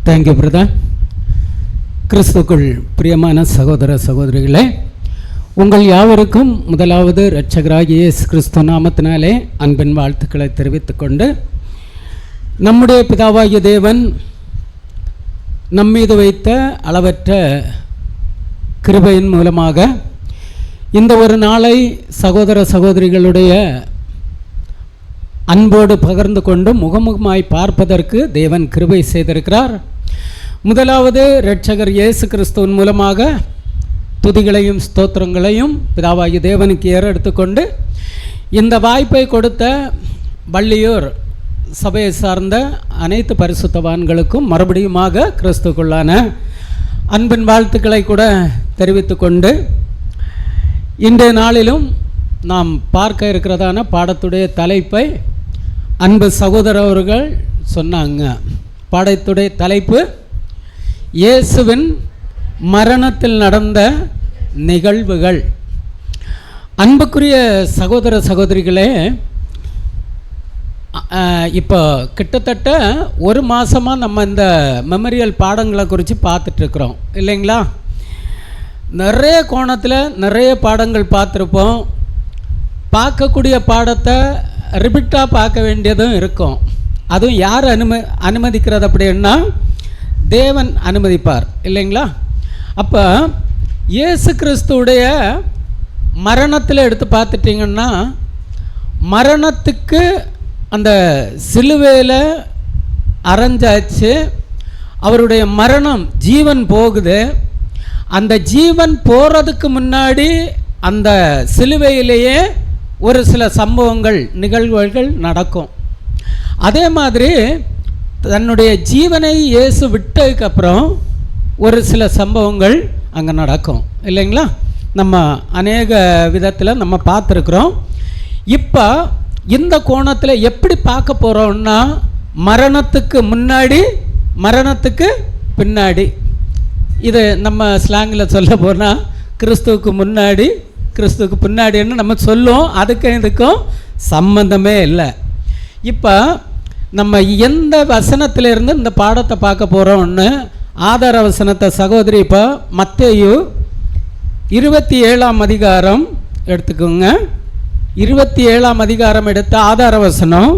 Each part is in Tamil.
Thank you brother. கிறிஸ்துக்குள் பிரியமான சகோதர சகோதரிகளே, உங்கள் யாவருக்கும் முதலாவது இரட்சகராகிய இயேசு கிறிஸ்து நாமத்தினாலே அன்பின் வாழ்த்துக்களை தெரிவித்துக்கொண்டு, நம்முடைய பிதாவாகிய தேவன் நம்மீது வைத்த அளவற்ற கிருபையின் மூலமாக இந்த ஒரு நாளை சகோதர சகோதரிகளுடைய அன்போடு பகிர்ந்து கொண்டு முகமுகமாய் பார்ப்பதற்கு தேவன் கிருபை செய்திருக்கிறார். முதலாவது இரட்சகர் இயேசு கிறிஸ்துவின் மூலமாக துதிகளையும் ஸ்தோத்திரங்களையும் பிதாவாகிய தேவனுக்கு ஏறெடுத்துக்கொண்டு இந்த வாய்ப்பை கொடுத்த வள்ளியூர் சபையை சார்ந்த அனைத்து பரிசுத்தவான்களுக்கும் மறுபடியுமாக கிறிஸ்துக்குள்ளான அன்பின் வாழ்த்துக்களை கூட தெரிவித்து கொண்டு, இன்றைய நாளிலும் நாம் பார்க்க இருக்கிறதான பாடத்துடைய தலைப்பை அன்பு சகோதரர் அவர்கள் சொன்னாங்க. பாடத்துடைய தலைப்பு இயேசுவின் மரணத்தில் நடந்த நிகழ்வுகள். அன்புக்குரிய சகோதர சகோதரிகளே, இப்போ கிட்டத்தட்ட ஒரு மாதமாக நம்ம இந்த மெமரியல் பாடங்களை குறித்து பார்த்துட்ருக்குறோம் இல்லைங்களா? நிறைய கோணத்தில் நிறைய பாடங்கள் பார்த்துருப்போம். பார்க்கக்கூடிய பாடத்தை ரிப்பீட்டாக பார்க்க வேண்டியதும் இருக்கும். அதுவும் யார் அனுமதிக்கிறது அப்படின்னா தேவன் அனுமதிப்பார் இல்லைங்களா? அப்போ இயேசு கிறிஸ்துவுடைய மரணத்தில் எடுத்து பார்த்துட்டிங்கன்னா, மரணத்துக்கு அந்த சிலுவையில் அரைஞ்சாச்சு, அவருடைய மரணம் ஜீவன் போகுது. அந்த ஜீவன் போகிறதுக்கு முன்னாடி அந்த சிலுவையிலேயே ஒரு சில சம்பவங்கள் நிகழ்வுகள் நடக்கும். அதே மாதிரி தன்னுடைய ஜீவனை இயேசு விட்டதுக்கப்புறம் ஒரு சில சம்பவங்கள் அங்கே நடக்கும் இல்லைங்களா? நம்ம அநேக விதத்தில் நம்ம பார்த்துருக்குறோம். இப்போ இந்த கோணத்தில் எப்படி பார்க்க போகிறோம்னா, மரணத்துக்கு முன்னாடி மரணத்துக்கு பின்னாடி. இது நம்ம ஸ்லாங்கில் சொல்ல போனால் கிறிஸ்துவுக்கு முன்னாடி கிறிஸ்துவுக்கு பின்னாடின்னு நம்ம சொல்லுவோம். அதுக்கும் இதுக்கும் சம்பந்தமே இல்லை. இப்போ நம்ம எந்த வசனத்திலிருந்து இந்த பாடத்தை பார்க்க போகிறோம்னு ஆதார வசனத்தை சகோதரி இப்போ மத்தேயு 27ஆம் அதிகாரம் எடுத்துக்கோங்க. 27ஆம் அதிகாரம் எடுத்த ஆதார வசனம்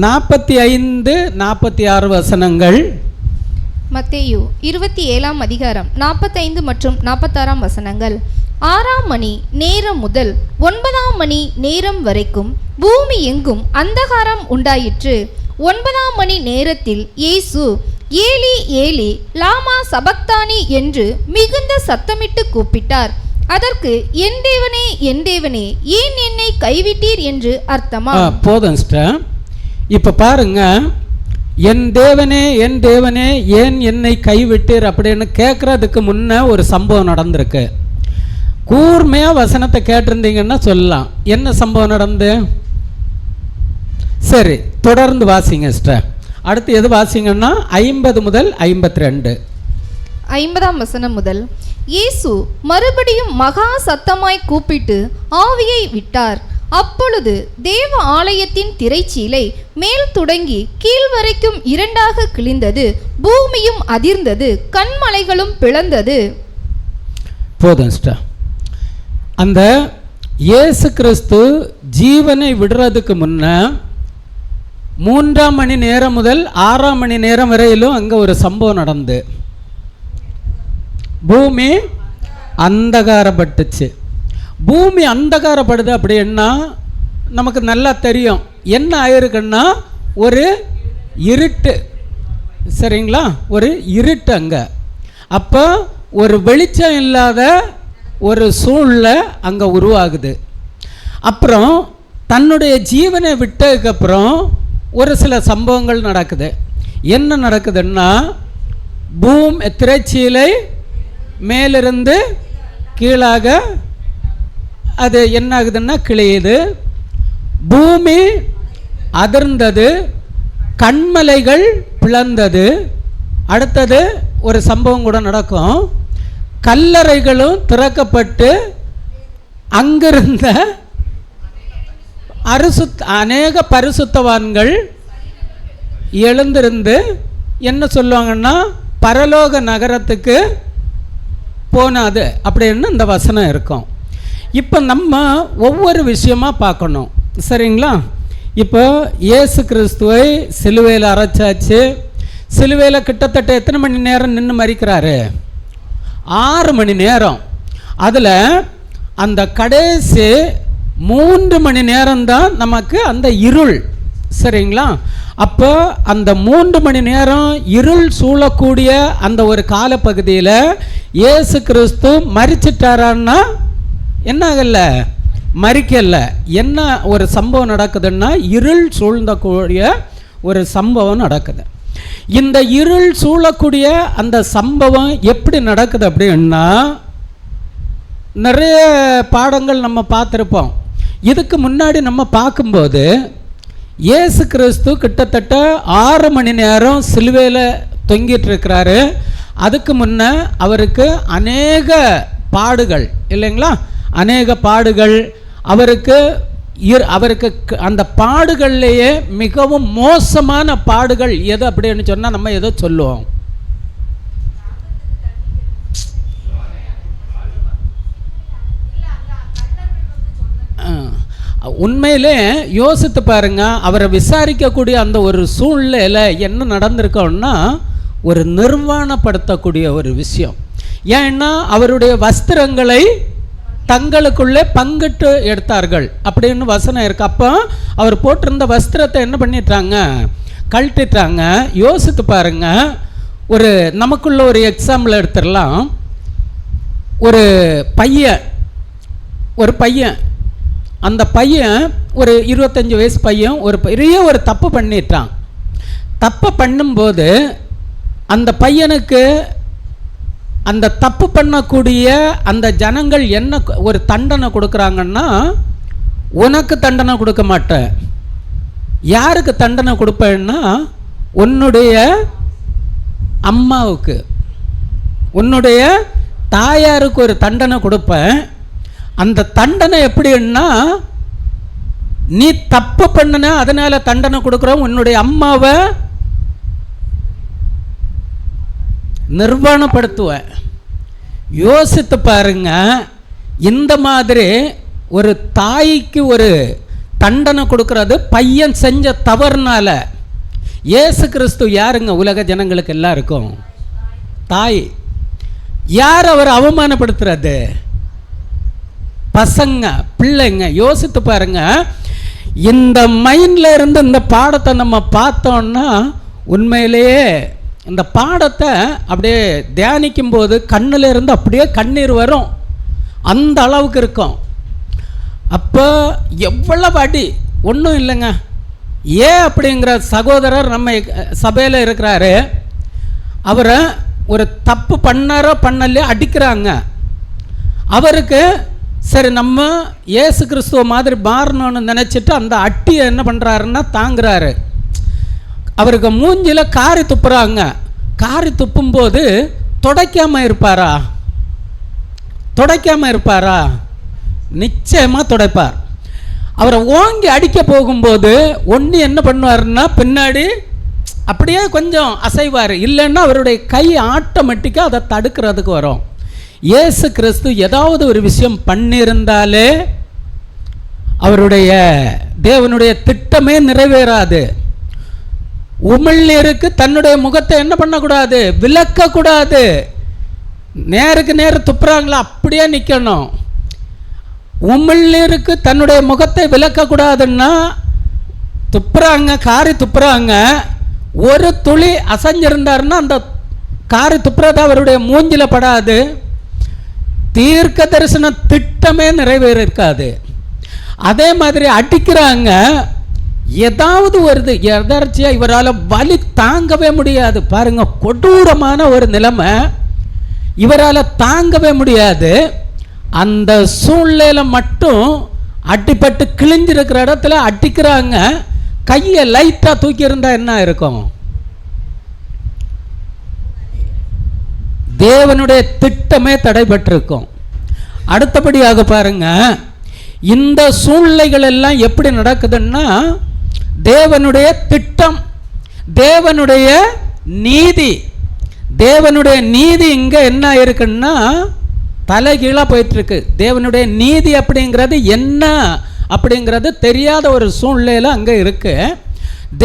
45, 46 வசனங்கள். மத்தேயு 27ஆம் அதிகாரம் 45 மற்றும் 46 வசனங்கள். 6ஆம் மணி நேரம் முதல் 9ஆம் மணி நேரம் வரைக்கும் பூமி எங்கும் அந்தகாரம் உண்டாயிற்று. 9ஆம் மணி நேரத்தில் இயேசு ஏலி ஏலி லாமா சபக்தானி என்று மிகுந்த சத்தமிட்டு கூப்பிட்டார். அதற்கு என் தேவனே என் தேவனே ஏன் என்னை கைவிட்டீர் என்று அர்த்தமா? போதும் சிஸ்டர். இப்போ பாருங்க, என் தேவனே ஏன் என்னை கைவிட்டீர் அப்படின்னு கேட்குறதுக்கு முன்ன ஒரு சம்பவம் நடந்திருக்கு. கூர்மையாக வசனத்தை கேட்டிருந்தீங்கன்னா சொல்லலாம் என்ன சம்பவம் நடந்து. சரி, தொடர்ந்து வாசிங்க சிஸ்டர். அடுத்து எது வாசிங்கன்னா 50 முதல் 52. 50ஆம் வசனம் முதல். இயேசு மறுபடியும் மகா சத்தமாய் கூப்பிட்டு ஆவியை விட்டார். அப்பொழுது தேவ ஆலயத்தின் திரைச்சீலை மேல் தொடங்கி கீழ் வரைக்கும் இரண்டாக கிழிந்தது. பூமியும் அதிர்ந்தது, கண்மலைகளும் பிளந்தது. போதும் சிஸ்டர். அந்த இயேசு கிறிஸ்து ஜீவனை விடுறதுக்கு முன்ன 3ஆம் மணி நேரம் முதல் 6ஆம் மணி நேரம் வரையிலும் அங்கே ஒரு சம்பவம் நடந்து பூமி அந்தகாரப்பட்டுச்சு. பூமி அந்தகாரப்படுது அப்படின்னா நமக்கு நல்லா தெரியும் என்ன ஆயிருக்குன்னா ஒரு இருட்டு. சரிங்களா? ஒரு இருட்டு அங்கே. அப்போ ஒரு வெளிச்சம் இல்லாத ஒரு சூழ்நிலை அங்கே உருவாகுது. அப்புறம் தன்னுடைய ஜீவனை விட்டதுக்கப்புறம் ஒரு சில சம்பவங்கள் நடக்குது. என்ன நடக்குதுன்னா, திரைச்சீலை மேலிருந்து கீழாக அது என்ன ஆகுதுன்னா கிழியுது. பூமி அதிர்ந்தது, கண்மலைகள் பிளந்தது. அடுத்தது ஒரு சம்பவம் கூட நடக்கும். கல்லறைகளும் திறக்கப்பட்டு அங்கிருந்த அநேக பரிசுத்தவான்கள் எழுந்திருந்து என்ன சொல்லுவாங்கன்னா பரலோக நகரத்துக்கு போனாது அப்படின்னு இந்த வசனம் இருக்கும். இப்போ நம்ம ஒவ்வொரு விஷயமா பார்க்கணும், சரிங்களா? இப்போ இயேசு கிறிஸ்துவை சிலுவையில் அரைச்சாச்சு. சிலுவையில் கிட்டத்தட்ட எத்தனை மணி நேரம் நின்று மரிக்கிறாரு? 6 மணி நேரம். அதில் அந்த கடைசி 3 மணி நேரம்தான் நமக்கு அந்த இருள், சரிங்களா? அப்போ அந்த 3 மணி நேரம் இருள் சூழக்கூடிய அந்த ஒரு காலப்பகுதியில் இயேசு கிறிஸ்து மரிச்சிட்டாரான்னா என்ன ஆகல? மரிக்கல. என்ன ஒரு சம்பவம் நடக்குதுன்னா இருள் சூழ்ந்தக்கூடிய ஒரு சம்பவம் நடக்குது. இந்த இருள் சூழக்கூடிய அந்த சம்பவம் எப்படி நடக்குது அப்படின்னா, நிறைய பாடங்கள் நம்ம பார்த்துருப்போம். இதுக்கு முன்னாடி நம்ம பார்க்கும்போது இயேசு கிறிஸ்து கிட்டத்தட்ட 6 மணி நேரம் சிலுவையில் தொங்கிட்டு இருக்கிறாரு. அதுக்கு முன்ன அவருக்கு அநேக பாடுகள் இல்லைங்களா? அநேக பாடுகள் அவருக்கு அந்த பாடுகள்லேயே மிகவும் மோசமான பாடுகள் எது அப்படின்னு சொன்னால் நம்ம ஏதோ சொல்லுவோம். உண்மையிலே யோசித்து பாருங்க, அவரை விசாரிக்கக்கூடிய அந்த ஒரு சூழ்நிலையில் என்ன நடந்திருக்கோன்னா ஒரு நிர்வாணப்படுத்தக்கூடிய ஒரு விஷயம். ஏன்னா அவருடைய வஸ்திரங்களை தங்களுக்குள்ளே பங்கிட்டு எடுத்தார்கள் அப்படின்னு வசனம் இருக்கு. அப்போ அவர் போட்டிருந்த வஸ்திரத்தை என்ன பண்ணிட்டாங்க? கழட்டிட்டாங்க. யோசித்து பாருங்க, ஒரு நமக்குள்ள ஒரு எக்ஸாம்பிள் எடுத்துடலாம். ஒரு பையன் அந்த பையன் ஒரு 25 வயசு பையன் ஒரு பெரிய ஒரு தப்பு பண்ணிட்டான். தப்பு பண்ணும்போது அந்த பையனுக்கு அந்த தப்பு பண்ணக்கூடிய அந்த ஜனங்கள் என்ன ஒரு தண்டனை கொடுக்குறாங்கன்னா, உனக்கு தண்டனை கொடுக்க மாட்டேன். யாருக்கு தண்டனை கொடுப்பேன்னா உன்னுடைய அம்மாவுக்கு, உன்னுடைய தாயாருக்கு ஒரு தண்டனை கொடுப்பேன். அந்த தண்டனை எப்படின்னா, நீ தப்பு பண்ணன அதனால தண்டனை கொடுக்குறோம், உன்னுடைய அம்மாவை நிர்வாணப்படுத்துவேன். யோசித்து பாருங்க, இந்த மாதிரி ஒரு தாய்க்கு ஒரு தண்டனை கொடுக்கறது பையன் செஞ்ச தவறுனால. இயேசு கிறிஸ்து யாருங்க? உலக ஜனங்களுக்கு எல்லாருக்கும் தாய். யார் அவர் அவமானப்படுத்துறது? பசங்க, பிள்ளைங்க. யோசித்து பாருங்க, இந்த மைண்ட்ல இருந்து இந்த பாடத்தை நம்ம பார்த்தோம்னா உண்மையிலேயே இந்த பாடத்தை அப்படியே தியானிக்கும் போது கண்ணில் இருந்து அப்படியே கண்ணீர் வரும், அந்த அளவுக்கு இருக்கும். அப்போ எவ்வளவு அடி ஒன்றும் இல்லைங்க. ஏன் அப்படிங்கிற சகோதரர் நம்ம சபையில் இருக்கிறாரு, அவரை ஒரு தப்பு பண்ணாரோ பண்ணலையோ அடிக்கிறாங்க. அவருக்கு சரி நம்ம இயேசு கிறிஸ்துவ மாதிரி மாறணும்னு நினச்சிட்டு அந்த அட்டியை என்ன பண்ணுறாருன்னா தாங்குறாரு. அவருக்கு மூஞ்சில் காரி துப்புறாங்க. காரி துப்பும்போது துடைக்காமல் இருப்பாரா? துடைக்காமல் இருப்பாரா? நிச்சயமாக துடைப்பார். அவரை ஓங்கி அடிக்க போகும்போது ஒன்று என்ன பண்ணுவாருன்னா பின்னாடி அப்படியே கொஞ்சம் அசைவார், இல்லைன்னா அவருடைய கை ஆட்டோமேட்டிக்காக அதை தடுக்கிறதுக்கு வரும். இயேசு கிறிஸ்து ஏதாவது ஒரு விஷயம் பண்ணியிருந்தாலே அவருடைய தேவனுடைய திட்டமே நிறைவேறாது. உமிழ்நீருக்கு தன்னுடைய முகத்தை என்ன பண்ணக்கூடாது? விலக்கக்கூடாது. நேருக்கு நேர் துப்புறாங்களா அப்படியே நிற்கணும். உமிழ்நீருக்கு தன்னுடைய முகத்தை விலக்கக்கூடாதுன்னா துப்புறாங்க, காரி துப்புறாங்க, ஒரு துளி அசைஞ்சிருந்தாருன்னா அந்த காரி துப்புறது அவருடைய மூஞ்சில படாது, தீர்க்க தரிசன திட்டமே நிறைவேறிருக்காது. அதே மாதிரி அடிக்கிறாங்க, ஏதாவது வருது எதர்ச்சியா, இவரால் வலி தாங்கவே முடியாது. பாருங்க, கொடூரமான ஒரு நிலைமை, இவரால் தாங்கவே முடியாது. அந்த சூழ்நிலையில மட்டும் அடிப்பட்டு கிழிஞ்சிருக்கிற இடத்துல அடிக்கிறாங்க. கையை லைட்டா தூக்கி இருந்தா என்ன இருக்கும்? தேவனுடைய திட்டமே தடைபட்டிருக்கும். அடுத்தபடியாக பாருங்க, இந்த சூழ்நிலைகள் எல்லாம் எப்படி நடக்குதுன்னா தேவனுடைய திட்டம், தேவனுடைய நீதி, தேவனுடைய நீதி இங்க என்ன இருக்குன்னா தலைகீழா போயிட்டு இருக்கு. தேவனுடைய நீதி அப்படிங்கிறது என்ன அப்படிங்கிறது தெரியாத ஒரு சூழ்நிலையில அங்க இருக்கு.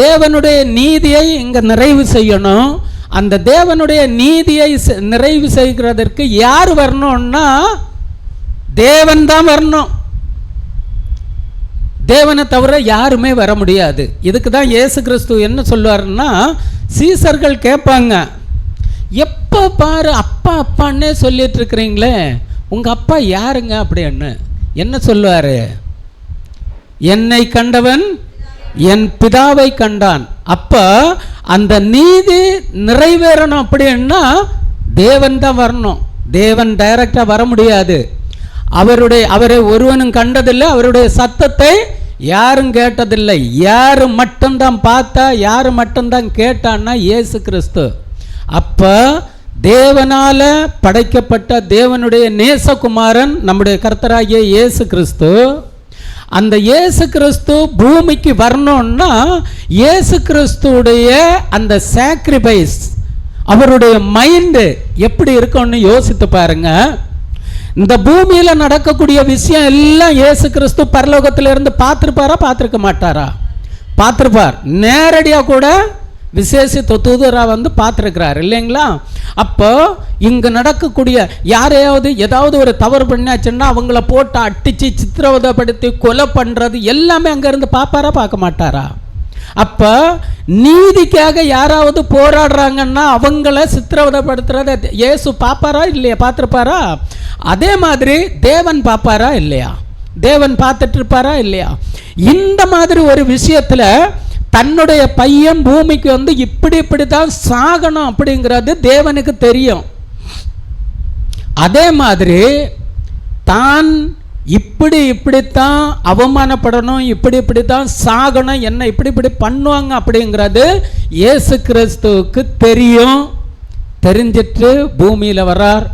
தேவனுடைய நீதியை இங்க நிறைவு செய்யணும். அந்த தேவனுடைய நீதியை நிறைவு செய்கிறதற்கு யார் வரணும்னா தேவன் தான் வரணும். தேவனை தவிர யாருமே வர முடியாது. இதுக்கு தான் இயேசு கிறிஸ்து என்ன சொல்லுவாருன்னா, சீசர்கள் கேட்பாங்க, எப்போ பாரு அப்பா அப்பான்னே சொல்லிட்டு இருக்கிறீங்களே, உங்கள் அப்பா யாருங்க அப்படின்னு. என்ன சொல்லுவார்? என்னை கண்டவன் என் பிதாவை கண்டான். அப்போ அந்த நீதி நிறைவேறணும் அப்படின்னா தேவன் தான் வரணும். தேவன் டைரக்டாக வர முடியாது. அவரை ஒருவனும் கண்டதில்லை, அவருடைய சத்தத்தை யாரும் கேட்டதில்லை. யாரு மட்டும்தான் பார்த்தா, யாரு மட்டும்தான் கேட்டான்னா இயேசு கிறிஸ்து. அப்போ தேவனால படைக்கப்பட்ட தேவனுடைய நேசகுமாரன் நம்முடைய கர்த்தராகிய இயேசு கிறிஸ்து. அந்த இயேசு கிறிஸ்து பூமிக்கு வரணும்னா இயேசு கிறிஸ்துடைய அந்த சாக்ரிஃபைஸ், அவருடைய மைண்டு எப்படி இருக்கும்னு யோசித்து பாருங்க. இந்த பூமியில நடக்கக்கூடிய விஷயம் எல்லாம் இயேசு கிறிஸ்து பரலோகத்திலிருந்து பார்த்துருப்பாரா, பார்த்துருக்க மாட்டாரா? பார்த்துருப்பார். நேரடியாக கூட விசேஷித்த தூதரா வந்து பார்த்துருக்கிறார் இல்லைங்களா? அப்போ இங்கே நடக்கக்கூடிய யாரையாவது ஏதாவது ஒரு தவறு பண்ணியாச்சுன்னா அவங்கள போட்டு அடித்து சித்திரவதைப்படுத்தி கொலை பண்ணுறது எல்லாமே அங்கேருந்து பார்ப்பாரா, பார்க்க மாட்டாரா? அப்போ நீதிக்காக யாராவது போராடுறாங்கன்னா அவங்கள சித்திரவதைப்படுத்துறத இயேசு பார்ப்பாரா இல்லையா? பார்த்துருப்பாரா? அதே மாதிரி தேவன் பார்ப்பாரா இல்லையா? தேவன் பார்த்துட்டு இருப்பாரா இல்லையா? இந்த மாதிரி ஒரு விஷயத்தில் தன்னுடைய பையன் பூமிக்கு வந்து இப்படி தான் சாகணும் அப்படிங்கிறது தேவனுக்கு தெரியும். அதே மாதிரி தான் இப்படித்தான் அவமானப்படணும், இப்படி தான் சாகணும், என்ன இப்படி பண்ணுவாங்க அப்படிங்கிறது இயேசு கிறிஸ்துவுக்கு தெரியும். தெரிஞ்சிட்டு பூமியில் வரார்.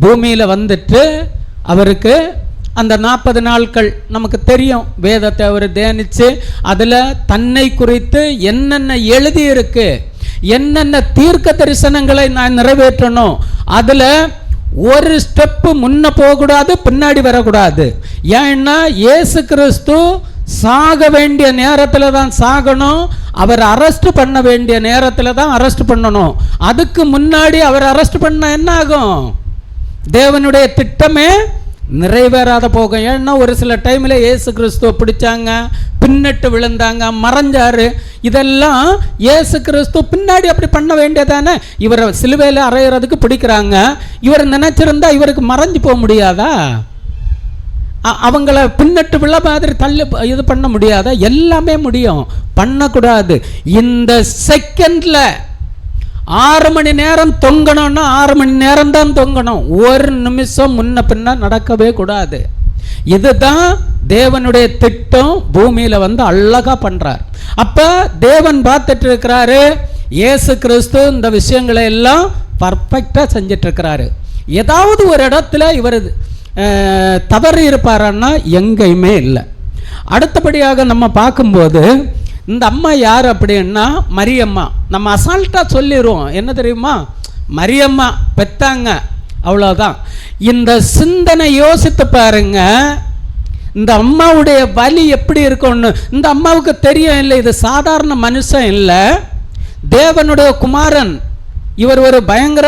பூமியில் வந்துட்டு அவருக்கு அந்த 40 நாட்கள் நமக்கு தெரியும், வேதத்தை அவர் தியானித்து அதில் தன்னை குறித்து என்னென்ன எழுதியிருக்கு, என்னென்ன தீர்க்க தரிசனங்களை நான் நிறைவேற்றணும், அதில் ஒரு ஸ்டெப்பு முன்ன போகக்கூடாது, பின்னாடி வரக்கூடாது. ஏன்னா இயேசு கிறிஸ்து சாக வேண்டிய நேரத்தில் தான் சாகணும், அவர் அரெஸ்ட் பண்ண வேண்டிய நேரத்தில் தான் அரெஸ்ட் பண்ணணும். அதுக்கு முன்னாடி அவர் அரெஸ்ட் பண்ண என்ன ஆகும்? தேவனுடைய திட்டமே நிறைவேறாத போகும். ஏன்னா ஒரு சில டைமில் இயேசு கிறிஸ்துவ பிடிச்சாங்க, பின்னிட்டு விழுந்தாங்க, மறைஞ்சாரு. இதெல்லாம் இயேசு கிறிஸ்து பின்னாடி அப்படி பண்ண வேண்டியதானே. இவரை சிலுவையில் அறையிறதுக்கு பிடிக்கிறாங்க. இவர் நினைச்சிருந்தா இவருக்கு மறைஞ்சு போக முடியாதா? அவங்கள பின்னிட்டு விழ மாதிரி தள்ளி இது பண்ண முடியாதா? எல்லாமே முடியும், பண்ணக்கூடாது. இந்த செகண்ட்ல 6 மணி நேரம் தொங்கணும்னா 6 மணி நேரம் தான் தொங்கணும். ஒரு நிமிஷம் முன்ன பின்ன நடக்கவே கூடாது. இதுதான் தேவனுடைய திட்டம். பூமியில வந்து அழகா பண்றார். அப்ப தேவன் பார்த்துட்டு இருக்கிறாரு, இயேசு கிறிஸ்து இந்த விஷயங்களை எல்லாம் பர்ஃபெக்டா செஞ்சிட்டு இருக்கிறாரு. ஏதாவது ஒரு இடத்துல இவர் தவறு இருப்பாரான்னா எங்கேயுமே இல்லை. அடுத்தபடியாக நம்ம பார்க்கும்போது இந்த அம்மா யார் அப்படின்னா மரியம்மா. நம்ம அசால்ட்டாக சொல்லிடுவோம், என்ன தெரியுமா, மரியம்மா பெத்தாங்க, அவ்வளோதான். இந்த சிந்தனை யோசித்து பாருங்க, இந்த அம்மாவுடைய வலி எப்படி இருக்கும்னு. இந்த அம்மாவுக்கு தெரியும் இல்லை, இது சாதாரண மனுஷன் இல்லை, தேவனுடைய குமாரன். இவர் ஒரு பயங்கர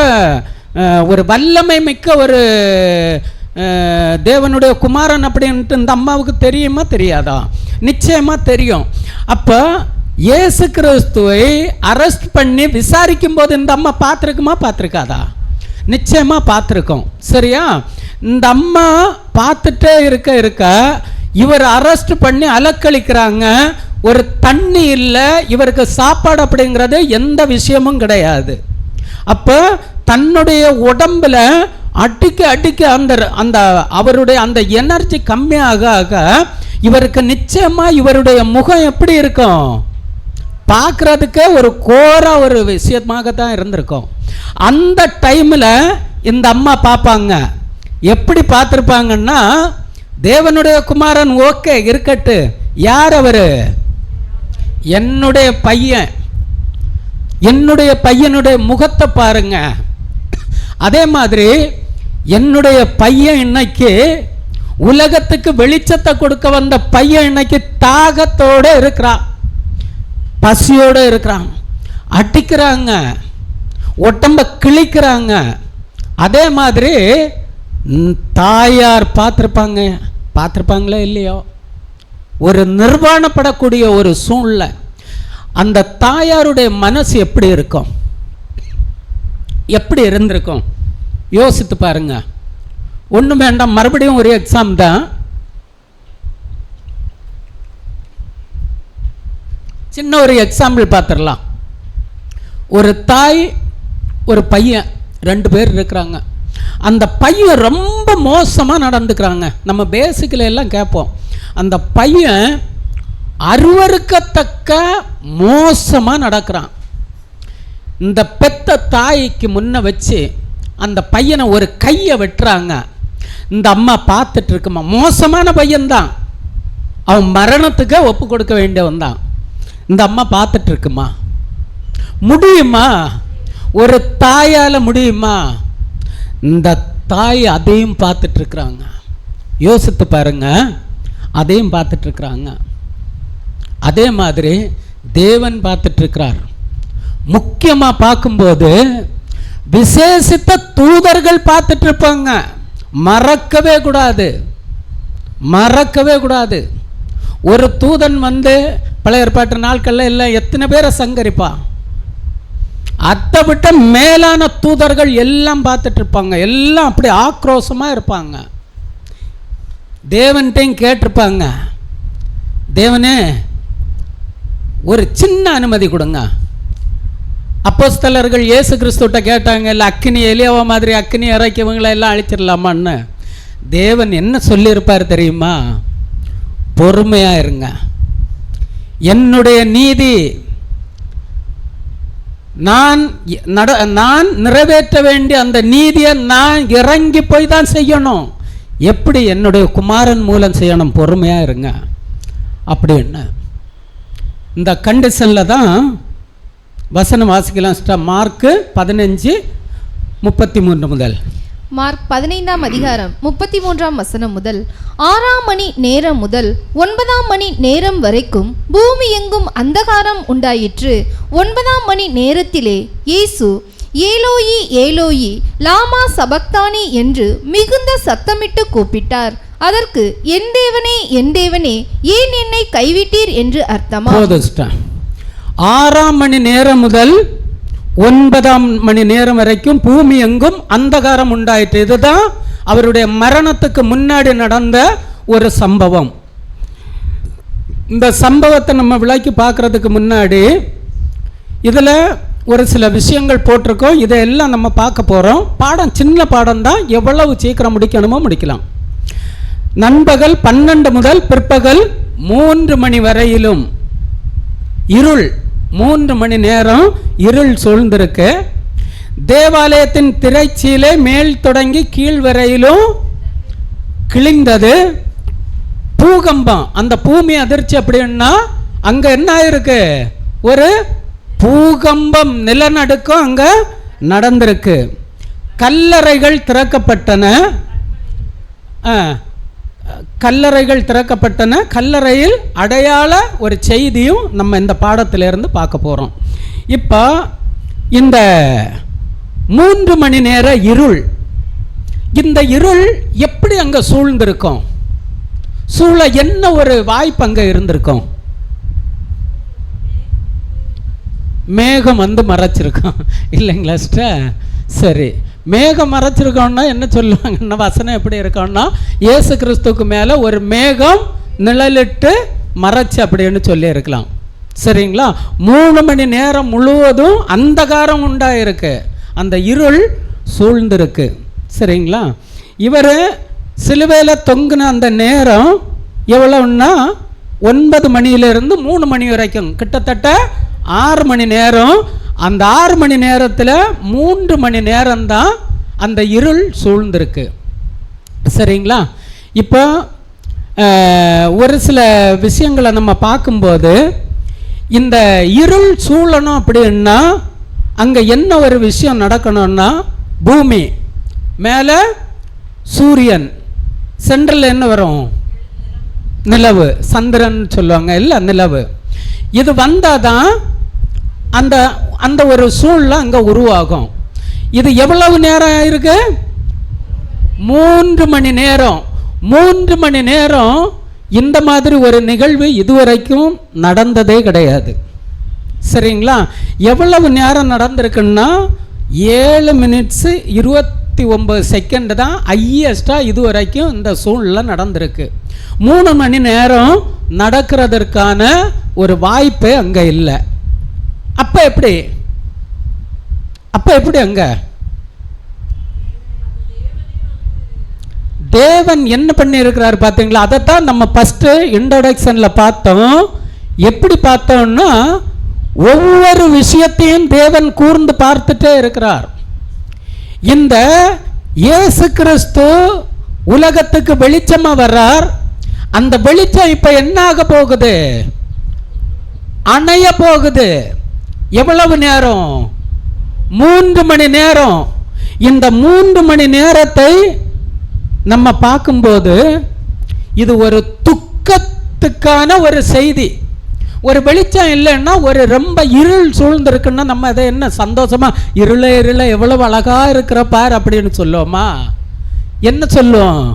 ஒரு வல்லமை மிக்க ஒரு தேவனுடைய குமாரன் அப்படின்ட்டு இந்த அம்மாவுக்கு தெரியுமா தெரியாதா? நிச்சயமாக தெரியும். அப்போ இயேசு கிறிஸ்துவை அரெஸ்ட் பண்ணி விசாரிக்கும் போது இந்த அம்மா பார்த்துருக்குமா பார்த்துருக்காதா? நிச்சயமாக பார்த்துருக்கோம். சரியா? இந்த அம்மா பார்த்துட்டே இருக்க இவர் அரெஸ்ட் பண்ணி அலக்களிக்கிறாங்க. ஒரு தண்ணி இல்லை, இவருக்கு சாப்பாடு அப்படிங்கிறது எந்த விஷயமும் கிடையாது. அப்போ தன்னுடைய உடம்புல அடிக்க அந்த அவருடைய அந்த எனர்ஜி கம்மியாக இவருக்கு நிச்சயமா இவருடைய முகம் எப்படி இருக்கும்? பார்க்கறதுக்கே ஒரு கோரா ஒரு விஷயமாக தான் இருந்திருக்கும். அந்த டைமில் இந்த அம்மா பார்ப்பாங்க. எப்படி பார்த்துருப்பாங்கன்னா, தேவனுடைய குமாரன் ஓகே இருக்கட்டு, யார் அவரு? என்னுடைய பையன், என்னுடைய பையனுடைய முகத்தை பாருங்க. அதே மாதிரி என்னுடைய பையன் இன்னைக்கு உலகத்துக்கு வெளிச்சத்தை கொடுக்க வந்த பையன் இன்னைக்கு தாகத்தோட இருக்கிறான், பசியோட இருக்கிறான், அடிக்கிறாங்க, உடம்ப கிழிக்கிறாங்க. அதே மாதிரி தாயார் பார்த்துருப்பாங்களே இல்லையோ, ஒரு நிர்வாணப்படக்கூடிய ஒரு சூழ்நிலை. அந்த தாயாருடைய மனசு எப்படி இருக்கும், எப்படி இருந்திருக்கும் யோசித்து பாருங்க. ஒன்றும் வேண்டாம், மறுபடியும் ஒரு எக்ஸாம் தான். சின்ன ஒரு எக்ஸாம்பிள் பார்த்துடலாம். ஒரு தாய் ஒரு பையன் 2 பேர் இருக்கிறாங்க. அந்த பையன் ரொம்ப மோசமாக நடந்துக்கிறாங்க. நம்ம பேசிக்கில் எல்லாம் கேட்போம், அந்த பையன் அருவருக்கத்தக்க மோசமாக நடக்கிறான். இந்த பெத்த தாய்க்கு முன்ன வச்சு அந்த பையனை ஒரு கையை வெட்டுறாங்க. இந்த அம்மா பார்த்துட்டு இருக்குமா, மோசமான பையன்தான், அவன் மரணத்துக்கு ஒப்பு கொடுக்க வேண்டியவன் தான். இந்த அம்மா பார்த்துட்டு இருக்குமா, முடியுமா? ஒரு தாயால் முடியுமா? இந்த தாய் அதையும் பார்த்துட்டு இருக்கிறாங்க. யோசித்து பாருங்க, அதையும் பார்த்துட்டு இருக்கிறாங்க. அதே மாதிரி தேவன் பார்த்துட்டு இருக்கிறார். முக்கியமாக பார்க்கும்போது விசேஷித்த தூதர்கள் பார்த்துட்டு இருப்பாங்க. மறக்கவே கூடாது, மறக்கவே கூடாது. ஒரு தூதன் வந்து பழைய ஏற்பாட்டு நாட்களில் எல்லாம் எத்தனை பேரை சங்கரிப்பான், அதை விட்ட மேலான தூதர்கள் எல்லாம் பார்த்துட்டு இருப்பாங்க. எல்லாம் அப்படி ஆக்ரோஷமாக இருப்பாங்க. தேவன்கிட்டையும் கேட்டிருப்பாங்க, தேவனே ஒரு சின்ன அனுமதி கொடுங்க. அப்போஸ்தலர்கள் இயேசு கிறிஸ்துவிட்ட கேட்டாங்க, இல்லை அக்கினி எலியாவா மாதிரி அக்கினி இறக்கியவங்களை எல்லாம் அழிச்சிடலாமான்னு. தேவன் என்ன சொல்லியிருப்பார் தெரியுமா? பொறுமையாக இருங்க, என்னுடைய நீதி நான் நிறைவேற்ற வேண்டிய அந்த நீதியை நான் இறங்கி போய் தான் செய்யணும். எப்படி? என்னுடைய குமாரன் மூலம் செய்யணும், பொறுமையாக இருங்க அப்படின்னு. இந்த கண்டிஷனில் தான் வசனம் வாசிக்கலாம். மார்க்கு 15:33 முதல். மார்க் 15ஆம் அதிகாரம் 33ஆம் வசனம் முதல். 6ஆம் மணி நேரம் முதல் 9ஆம் மணி நேரம் வரைக்கும் பூமி எங்கும் அந்தகாரம் உண்டாயிற்று. 9ஆம் மணி நேரத்திலே இயேசு ஏலோயி ஏலோயி லாமா சபக்தானி என்று மிகுந்த சத்தமிட்டு கூப்பிட்டார். அதற்கு என் தேவனே என் தேவனே ஏன் என்னை கைவிட்டீர் என்று அர்த்தமா. 6ஆம் மணி நேரம் முதல் 9ஆம் மணி நேரம் வரைக்கும் பூமி எங்கும் அந்தகாரம் உண்டாயிற்று. இதுதான் அவருடைய மரணத்துக்கு முன்னாடி நடந்த ஒரு சம்பவம். இந்த சம்பவத்தை நம்ம விளக்கி பார்க்கறதுக்கு முன்னாடி இதில் ஒரு சில விஷயங்கள் போட்டிருக்கோம். இதையெல்லாம் நம்ம பார்க்க போகிறோம். பாடம் சின்ன பாடம் தான், எவ்வளவு சீக்கிரம் முடிக்கணுமோ முடிக்கலாம். நண்பகல் 12 முதல் பிற்பகல் 3 மணி வரையிலும் இருள், 3 மணி நேரம் இருள் சூழ்ந்திருக்கு. தேவாலயத்தின் திரைச்சீலை மேல் தொடங்கி கீழ் வரையிலும் கிழிந்தது. பூகம்பம், அந்த பூமி அதிர்ச்சி அப்படின்னா அங்க என்ன இருக்கு, ஒரு பூகம்பம், நிலநடுக்கம் அங்க நடந்திருக்கு. கல்லறைகள் திறக்கப்பட்டன, கல்லறையில் அடையாள ஒரு செய்தியும் நம்ம இந்த பாடத்திலிருந்து பார்க்க போகிறோம். இப்போ இந்த 3 மணி நேர இருள், இந்த இருள் எப்படி அங்கே சூழ்ந்திருக்கும்? சூழ என்ன ஒரு வாய்ப்பு அங்கே இருந்திருக்கும்? மேகம் வந்து மறைச்சிருக்கோம் இல்லைங்களா சிஸ்டர்? சரி, மேகம் மறைச்சிருக்கோம்னா என்ன சொல்லுவாங்கன்னா, வசனம் எப்படி இருக்கோம்னா, இயேசு கிறிஸ்துக்கு மேலே ஒரு மேகம் நிழலிட்டு மறைச்சு அப்படின்னு சொல்லி இருக்கலாம். சரிங்களா? 3 மணி நேரம் முழுவதும் அந்தகாரம் உண்டாயிருக்கு, அந்த இருள் சூழ்ந்திருக்கு. சரிங்களா? இவர் சிலுவையில் தொங்குன அந்த நேரம் எவ்வளோன்னா 9 மணியிலிருந்து 3 மணி வரைக்கும், கிட்டத்தட்ட 6 மணி நேரம். அந்த 6 மணி நேரத்தில் 3 மணி நேரம்தான் அந்த இருள் சூழ்ந்திருக்கு. சரிங்களா? இப்போ ஒரு சில விஷயங்களை நம்ம பார்க்கும்போது, இந்த இருள் சூழணும் அப்படின்னா அங்கே என்ன ஒரு விஷயம் நடக்கணும்னா, பூமி மேலே சூரியன், சென்ட்ரல் என்ன வரும்? நிலவு, சந்திரன் சொல்லுவாங்க இல்லை, நிலவு. இது வந்தால் தான் அந்த அந்த ஒரு சூழ்நிலை அங்கே உருவாகும். இது எவ்வளவு நேரம் ஆயிருக்கு? 3 மணி நேரம். 3 மணி நேரம் இந்த மாதிரி ஒரு நிகழ்வு இதுவரைக்கும் நடந்ததே கிடையாது. சரிங்களா? எவ்வளவு நேரம் நடந்திருக்குன்னா 7 நிமிஷம் 29 செகண்ட் தான் ஹையஸ்டாக இதுவரைக்கும் இந்த சூழ்நிலை நடந்திருக்கு. 3 மணி நேரம் நடக்கிறதற்கான ஒரு வாய்ப்பே அங்கே இல்லை. அப்போ எப்படி அங்க தேவன் என்ன பண்ணி இருக்கிறார் பார்த்தீங்களா? அதைத்தான் நம்ம ஃபர்ஸ்ட் இன்ட்ரோடக்ஷன்ல பார்த்தோம். எப்படி பார்த்தோம்னா, ஒவ்வொரு விஷயத்தையும் தேவன் கூர்ந்து பார்த்துட்டே இருக்கிறார். இந்த இயேசு கிறிஸ்து உலகத்துக்கு வெளிச்சமா வர்றார். அந்த வெளிச்சம் இப்ப என்ன ஆக போகுது? அணைய போகுது. எவ்வளவு நேரம்? 3 மணி நேரம். இந்த 3 மணி நேரத்தை நம்ம பார்க்கும்போது இது ஒரு துக்கத்துக்கான ஒரு செய்தி. ஒரு வெளிச்சம் இல்லைன்னா, ஒரு ரொம்ப இருள் சூழ்ந்திருக்குன்னா நம்ம அதை என்ன சந்தோஷமா இருள எவ்வளவு அழகா இருக்கிற பார் அப்படின்னு சொல்லுவோமா? என்ன சொல்லுவோம்?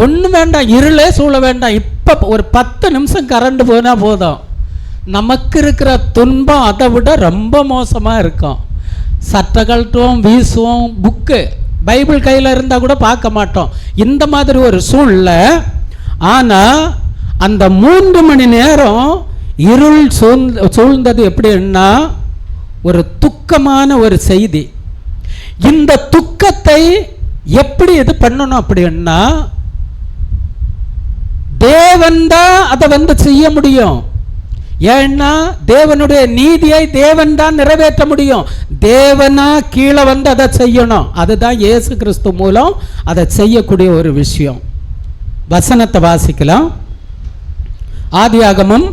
ஒன்றும் வேண்டாம், இருளே சூழ வேண்டாம். இப்போ ஒரு 10 நிமிஷம் கரண்ட் போனால் போதும், நமக்கு இருக்கிற துன்பம் அதை விட ரொம்ப மோசமாக இருக்கும். சட்டை கழட்டுவோம், வீசுவோம், புக்கு பைபிள் கையில் இருந்தால் கூட பார்க்க மாட்டோம். இந்த மாதிரி ஒரு சூழ்நிலை. ஆனால் அந்த 3 மணி நேரம் இருள் சூழ்ந்தது எப்படின்னா ஒரு துக்கமான ஒரு செய்தி. இந்த துக்கத்தை எப்படி இது பண்ணணும் அப்படின்னா, தேவன் தான் அதை செய்ய முடியும். ஏன்னா தேவனுடைய நீதியை தேவன் தான் நிறைவேற்ற முடியும். தேவனா கீழே அதை செய்யணும். அதுதான் இயேசு கிறிஸ்து மூலம் அதை செய்யக்கூடிய ஒரு விஷயம். வசனத்தை வாசிக்கலாம். ஆதியாகமம்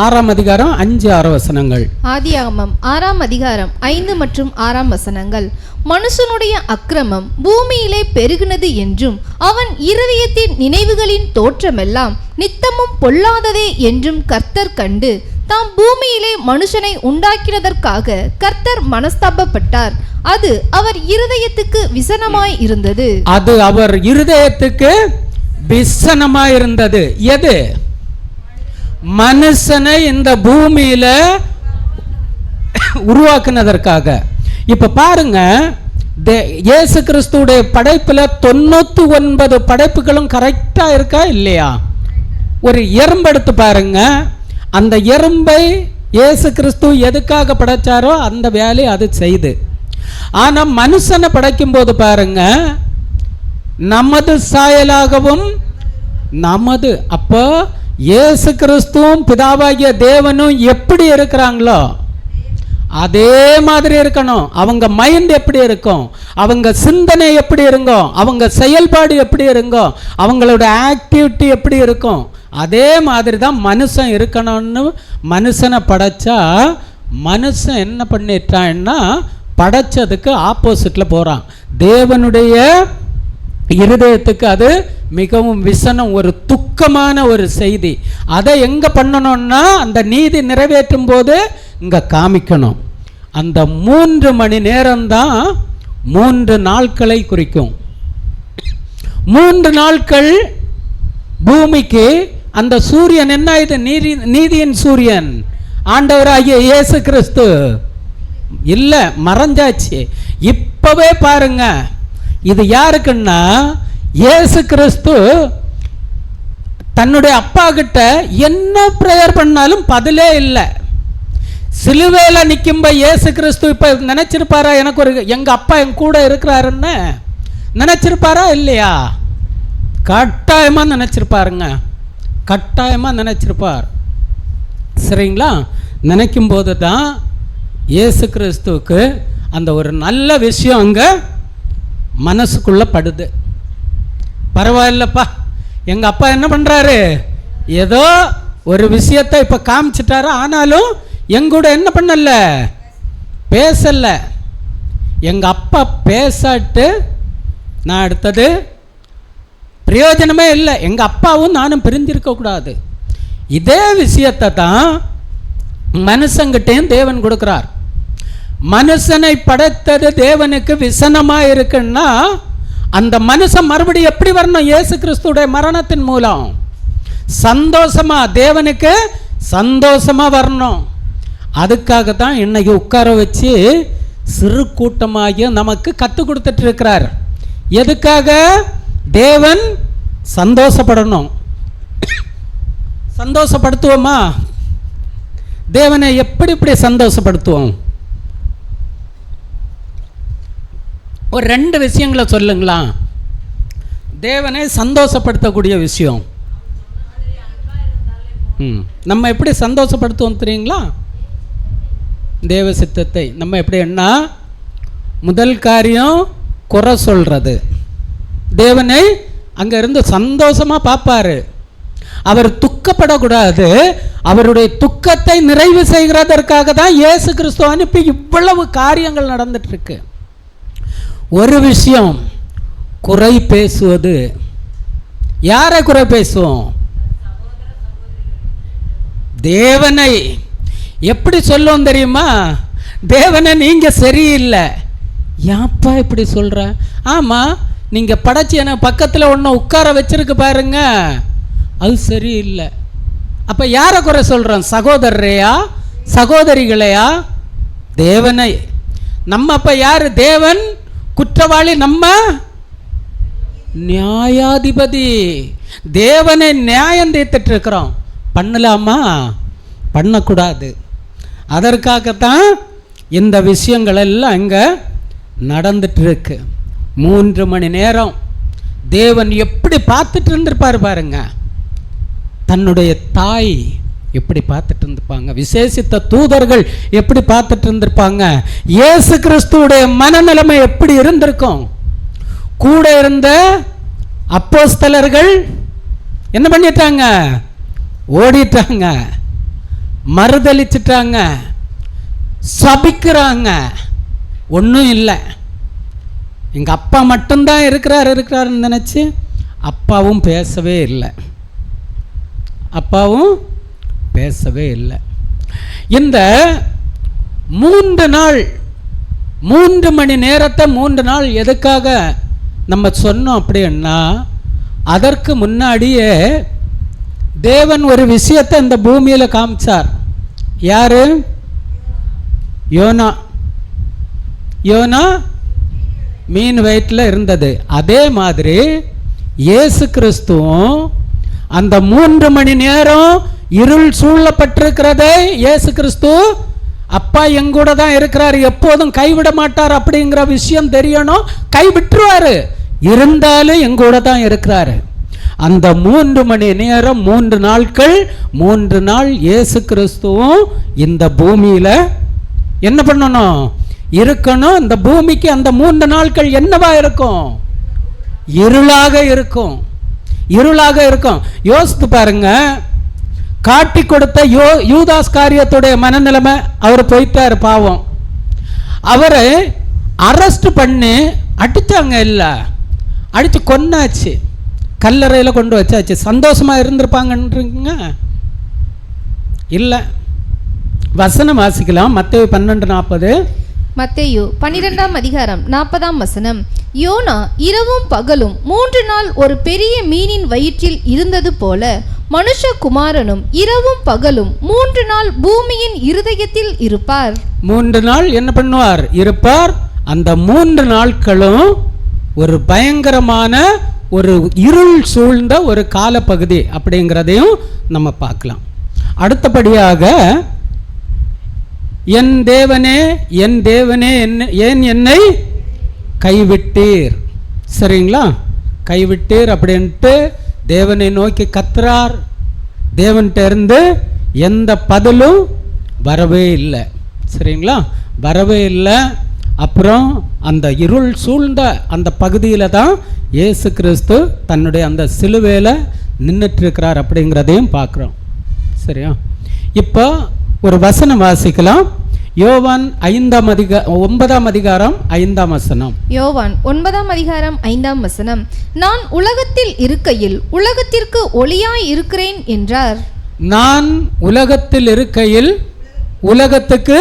6ஆம் அதிகாரம் 5-6 வசனங்கள். ஆதியாகமம் 6ஆம் அதிகாரம் 5 மற்றும் 6ஆம் வசனங்கள். மனுஷனுடைய அக்கிரமம் பூமியிலே பெருகினது என்றும் அவன் இருதயத்தின் நினைவுகளின் தோற்றமெல்லாம் நித்தமும் பொல்லாததே என்றும் கர்த்தர் கண்டு தாம் பூமியிலே மனுஷனை உண்டாக்கினதற்காக கர்த்தர் மனஸ்தாபப்பட்டார். அது அவர் இருதயத்துக்கு விசனமாய் இருந்தது. அது அவர் இருதயத்துக்கு விசனமாய் இருந்தது. எது? மனுஷனை இந்த பூமியில உருவாக்குனதற்காக. இப்ப பாருங்க, இயேசு கிறிஸ்துடைய படைப்புல 99 படைப்புகளும் கரெக்டா இருக்கா இல்லையா? ஒரு எறும்பு எடுத்து பாருங்க. அந்த எறும்பை இயேசு கிறிஸ்து எதுக்காக படைச்சாரோ அந்த வேலையை அது செய்து. ஆனா மனுஷனை படைக்கும் போது பாருங்க, நமது சாயலாகவும் நமது, அப்போ இயேசு கிறிஸ்துவும் பிதாவாகிய தேவனும் எப்படி இருக்கிறாங்களோ அதே மாதிரி இருக்கணும். அவங்க மைண்ட் எப்படி இருக்கும், அவங்க சிந்தனை எப்படி இருக்கும், அவங்க செயல்பாடு எப்படி இருக்கும், அவங்களோட ஆக்டிவிட்டி எப்படி இருக்கும், அதே மாதிரி தான் மனுஷன் இருக்கணும்னு மனுஷனை படைச்சா, மனுஷன் என்ன பண்ணிட்டான்னா படைச்சதுக்கு ஆப்போசிட்டில் போகிறான். தேவனுடைய இருதயத்துக்கு அது மிகவும் விசனம், ஒரு துக்கமான ஒரு செய்தி. அதை எங்கே பண்ணணும்னா அந்த நீதி நிறைவேற்றும் போது இங்கே காமிக்கணும். அந்த 3 மணி நேரம்தான் 3 நாட்களை குறிக்கும். 3 நாட்கள் பூமிக்கு அந்த சூரியன் என்ன ஆயுது? நீதியின் சூரியன் ஆண்டவராகிய இயேசு கிறிஸ்து இல்லை, மறைஞ்சாச்சு. இப்பவே பாருங்க, இது யாருக்குன்னா இயேசு கிறிஸ்து தன்னுடைய அப்பா கிட்ட என்ன பிரேயர் பண்ணாலும் பதிலே இல்லை. சிலுவையில நிக்கும்ப இயேசு கிறிஸ்து இப்ப நினைச்சிருப்பாரா எனக்கு ஒரு எங்க அப்பா என் கூட இருக்கிறாருன்னு நினைச்சிருப்பாரா இல்லையா? கட்டாயமா நினைச்சிருப்பாருங்க, கட்டாயமா நினைச்சிருப்பார். சரிங்களா? நினைக்கும் போது தான் இயேசு கிறிஸ்துவுக்கு அந்த ஒரு நல்ல விஷயம் அங்க மனசுக்குள்ள படுது. பரவாயில்லப்பா, எங்க அப்பா என்ன பண்றாரு, ஏதோ ஒரு விஷயத்தை இப்போ காமிச்சிட்டாரு, ஆனாலும் எங்கூட என்ன பண்ணல, பேசலை. எங்கள் அப்பா பேசாட்டு நான் அடுத்தது பிரயோஜனமே இல்லை. எங்கள் அப்பாவும் நானும் பிரிஞ்சிருக்கக்கூடாது. இதே விஷயத்தை தான் மனுஷங்கிட்டையும் தேவன் கொடுக்குறார். மனுஷனை படைத்தது தேவனுக்கு விசனமாக இருக்குன்னா அந்த மனுஷன் மறுபடியும் எப்படி வரணும்? இயேசு கிறிஸ்துடைய மரணத்தின் மூலம் சந்தோஷமா, தேவனுக்கு சந்தோஷமா வரணும். அதுக்காக தான் இன்னைக்கு உட்கார வச்சு சிறு கூட்டமாகிய நமக்கு கற்றுக் கொடுத்துட்டு இருக்கிறார். எதுக்காக? தேவன் சந்தோஷப்படணும். சந்தோஷப்படுத்துவோமா? தேவனை எப்படி இப்படி சந்தோஷப்படுத்துவோம்? ஒரு 2 விஷயங்களை சொல்லுங்களா தேவனை சந்தோஷப்படுத்தக்கூடிய விஷயம். நம்ம எப்படி சந்தோஷப்படுத்துவோம் தெரியுங்களா? தேவ சித்தத்தை நம்ம எப்படி என்ன? முதல் காரியம் குறை சொல்றது. தேவனை அங்க இருந்து சந்தோஷமா பார்ப்பாரு. அவர் துக்கப்படக்கூடாது. அவருடைய துக்கத்தை நிறைவு செய்கிறதற்காக தான் இயேசு கிறிஸ்து அனுப்பி இவ்வளவு காரியங்கள் நடந்துட்டு இருக்கு. ஒரு விஷயம் குறை பேசுவது. யாரை குறை பேசுவோம்? தேவனை. எப்படி சொல்லுவோம் தெரியுமா? தேவனை நீங்க சரியில்லை. ஏப்பா இப்படி சொல்ற? ஆமா, நீங்க படைச்சி எனக்கு பக்கத்தில் ஒன்று உட்கார வச்சிருக்கு பாருங்க, அது சரியில்லை. அப்ப யாரை குறை சொல்றோம்? சகோதரரையா, சகோதரிகளையா? தேவனை. நம்ம அப்ப யாரு? தேவன் குற்றவாளி, நம்ம நியாயாதிபதி. தேவனை நியாயம் தீர்த்துட்டு இருக்கிறோம். பண்ணலாமா? பண்ணக்கூடாது. அதற்காகத்தான் இந்த விஷயங்கள் எல்லாம் இங்க நடந்துட்டு இருக்கு. 3 மணி நேரம் தேவன் எப்படி பார்த்துட்டு இருந்திருப்பாரு பாருங்க. தன்னுடைய தாய் எப்படி பார்த்துட்டு இருந்திருப்பாங்க, விசேஷித்த தூதர்கள் எப்படி பார்த்துட்டு இருந்திருப்பாங்க, இயேசு கிறிஸ்துவுடைய மனநிலைமை எப்படி இருந்திருக்கும். கூட இருந்த அப்போஸ்தலர்கள் என்ன பண்ணிட்டாங்க? ஓடிட்டாங்க, மறுதளிச்சிட்டாங்க, சபிக்கிறாங்க. ஒன்றும் இல்லை, எங்க அப்பா மட்டும்தான் இருக்கிறாருன்னு நினைச்சு அப்பாவும் பேசவே இல்லை. அப்பாவும் பேசவே இல்லை. இந்த 3 நாள் 3 மணி நேரத்தை 3 நாள் எதுக்காக நம்ம சொன்னோம் அப்படின்னா, அதற்கு முன்னாடியே தேவன் ஒரு விஷயத்தை இந்த பூமியில் காமிச்சார். யாரு? யோனா. யோனா மீன் வயிற்றில் இருந்தது. அதே மாதிரி இயேசு கிறிஸ்துவும் அந்த 3 மணி நேரம் இருள் சூழப்பட்டிருக்கிறதை இயேசு கிறிஸ்து அப்பா எங்கூட தான் இருக்கிறார், எப்போதும் கைவிட மாட்டார் அப்படிங்கிற விஷயம் தெரியணும். கைவிட்டுருவாரு, இருந்தாலும் எங்கூட தான் இருக்கிறாரு. அந்த 3 மணி நேரம் 3 நாட்கள் 3 நாள் இயேசு கிறிஸ்துவும் இந்த பூமியில என்ன பண்ணணும்? இருக்கணும். இந்த பூமிக்கு அந்த 3 நாட்கள் என்னவா இருக்கும்? இருளாக இருக்கும். இருளாக இருக்கும். யோசித்து பாருங்க. காட்டி கொடுத்த யூதாஸ் காரியத்துடைய மனநிலைமை. அவர் போயிட்டார் பாவம். அவரை அரெஸ்ட் பண்ணி அடிச்சாங்க, இல்லை அடிச்சு கொன்னாச்சு, கல்லறையில் கொண்டு வச்சாச்சு. சந்தோஷமா இருந்திருப்பாங்கன்றீங்க? இல்லை. வசனம் வாசிக்கலாம். மத்தேயு 12:40. மத்தேயு 12ஆம் அதிகாரம் 40ஆம் வசனம். யோனா இரவும் பகலும் 3 நாள் ஒரு பெரிய மீனின் வயிற்றில் இருந்தது போல மனுஷகுமாரனும் இரவும் பகலும் 3 நாள் பூமியின் இருதயத்தில் இருப்பார். 3 நாள் என்ன பண்ணுவார்? இருப்பார். அந்த 3 நாட்களும் ஒரு பயங்கரமான ஒரு இருள் சூழ்ந்த ஒரு காலப்பகுதி அப்படிங்கிறதையும் நம்ம பார்க்கலாம். அடுத்தபடியாக, என் தேவனே என் தேவனே ஏன் என்னை கைவிட்டீர்? சரிங்களா? கைவிட்டீர் அப்படின்ட்டு தேவனை நோக்கி கத்துறார். தேவன்கிட்ட இருந்து எந்த பதிலும் வரவே இல்லை. சரிங்களா? வரவே இல்லை. அப்புறம் அந்த இருள் சூழ்ந்த அந்த பகுதியில் தான் இயேசு கிறிஸ்து தன்னுடைய அந்த சிலுவையில் நின்றுட்டு இருக்கிறார் அப்படிங்கிறதையும் பார்க்குறோம். சரியா? இப்போ ஒரு வசனம் வாசிக்கலாம். யோவான் 9ஆம் அதிகாரம் 5ஆம் வசனம். யோவான் 9ஆம் அதிகாரம் 5ஆம் வசனம். நான் உலகத்தில் இருக்கையில் உலகத்திற்கு ஒளியாய் இருக்கிறேன் என்றார். நான் உலகத்தில் இருக்கையில் உலகத்துக்கு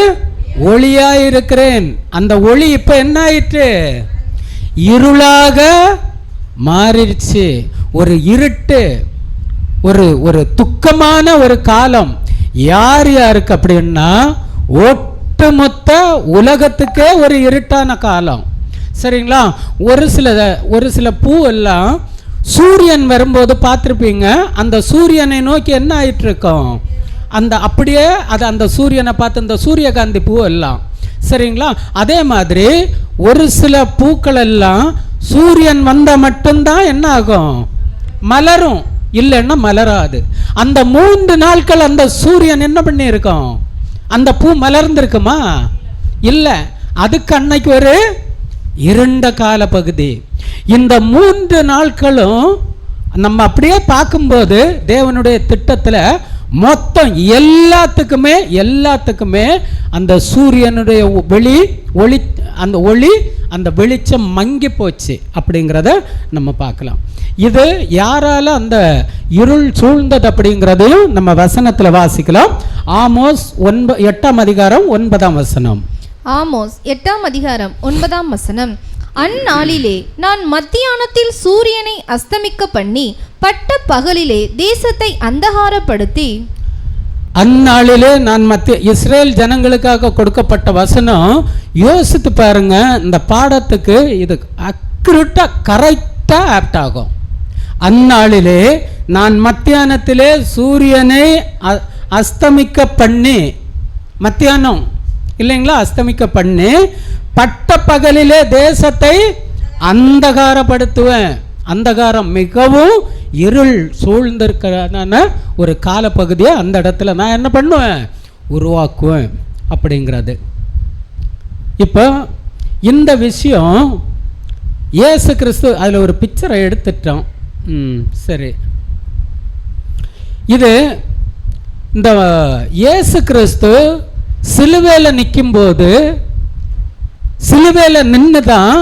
ஒளியாய் இருக்கிறேன். அந்த ஒளி இப்ப என்ன ஆயிற்று? இருளாக மாறிடுச்சு. ஒரு இருட்டு, ஒரு துக்கமான ஒரு காலம். யார் யாருக்கு அப்படின்னா ஒட்டுமொத்த உலகத்துக்கே ஒரு இருட்டான காலம். சரிங்களா? ஒரு சில பூ எல்லாம் சூரியன் வரும்போது பார்த்துருப்பீங்க, அந்த சூரியனை நோக்கி என்ன ஆயிட்டு இருக்கோம், அப்படியே அது அந்த சூரியனை பார்த்து இந்த சூரியகாந்தி பூ எல்லாம். சரிங்களா? அதே மாதிரி ஒரு சில பூக்கள் எல்லாம் சூரியன் வந்தால் மட்டும்தான் என்ன ஆகும், மலரும், இல்லைன்னா மலராது. அந்த 3 நாட்கள் அந்த சூரியன் என்ன பண்ணி இருக்கோம், அந்த பூ மலர்ந்திருக்குமா? இல்லை. அதுக்கு அன்னைக்கு ஒரு இருண்ட கால பகுதி. இந்த 3 நாட்களும் நம்ம அப்படியே பார்க்கும்போது தேவனுடைய திட்டத்தில் மொத்தம் எல்லாத்துக்குமே அந்த சூரியனுடைய ஒளி அந்த வெளிச்சம் மங்கி போச்சு அப்படிங்கிறத நம்ம பார்க்கலாம். இது யாரால அந்த இருள் சூழ்ந்தது அப்படிங்கிறதையும் நம்ம வசனத்தில் வாசிக்கலாம். ஆமோஸ் 8ஆம் அதிகாரம் 9ஆம் வசனம். ஆமோஸ் 8ஆம் அதிகாரம் 9ஆம் வசனம். அந்நாளிலே நான் மத்தியானத்தில் சூரியனை அஸ்தமிக்க பண்ணி பட்ட பகலிலே தேசத்தை அந்தகாரப்படுத்தி. அந்நாளிலே நான் இஸ்ரேல் ஜனங்களுக்காக கொடுக்கப்பட்ட வசனம். யோசித்து பாருங்க, இந்த பாடத்துக்கு இது கரெக்டா ஆப்ட் ஆகும். அந்நாளிலே நான் மத்தியானத்திலே சூரியனை அஸ்தமிக்க பண்ணி, மத்தியானம் இல்லைங்களா, அஸ்தமிக்க பண்ணி பட்ட பகலிலே தேசத்தை அந்தகாரப்படுத்துவேன். அந்தகாரம் மிகவும் இருள் சூழ்ந்திருக்கிறதான ஒரு காலப்பகுதியை அந்த இடத்துல நான் என்ன பண்ணுவேன், உருவாக்குவேன் அப்படிங்கிறது. இப்போ இந்த விஷயம் இயேசு கிறிஸ்து அதில் ஒரு பிக்சரை எடுத்துட்டோம். சரி, இது இந்த இயேசு கிறிஸ்து சிலுவையில் நிற்கும்போது, சிலுவையில் நின்று தான்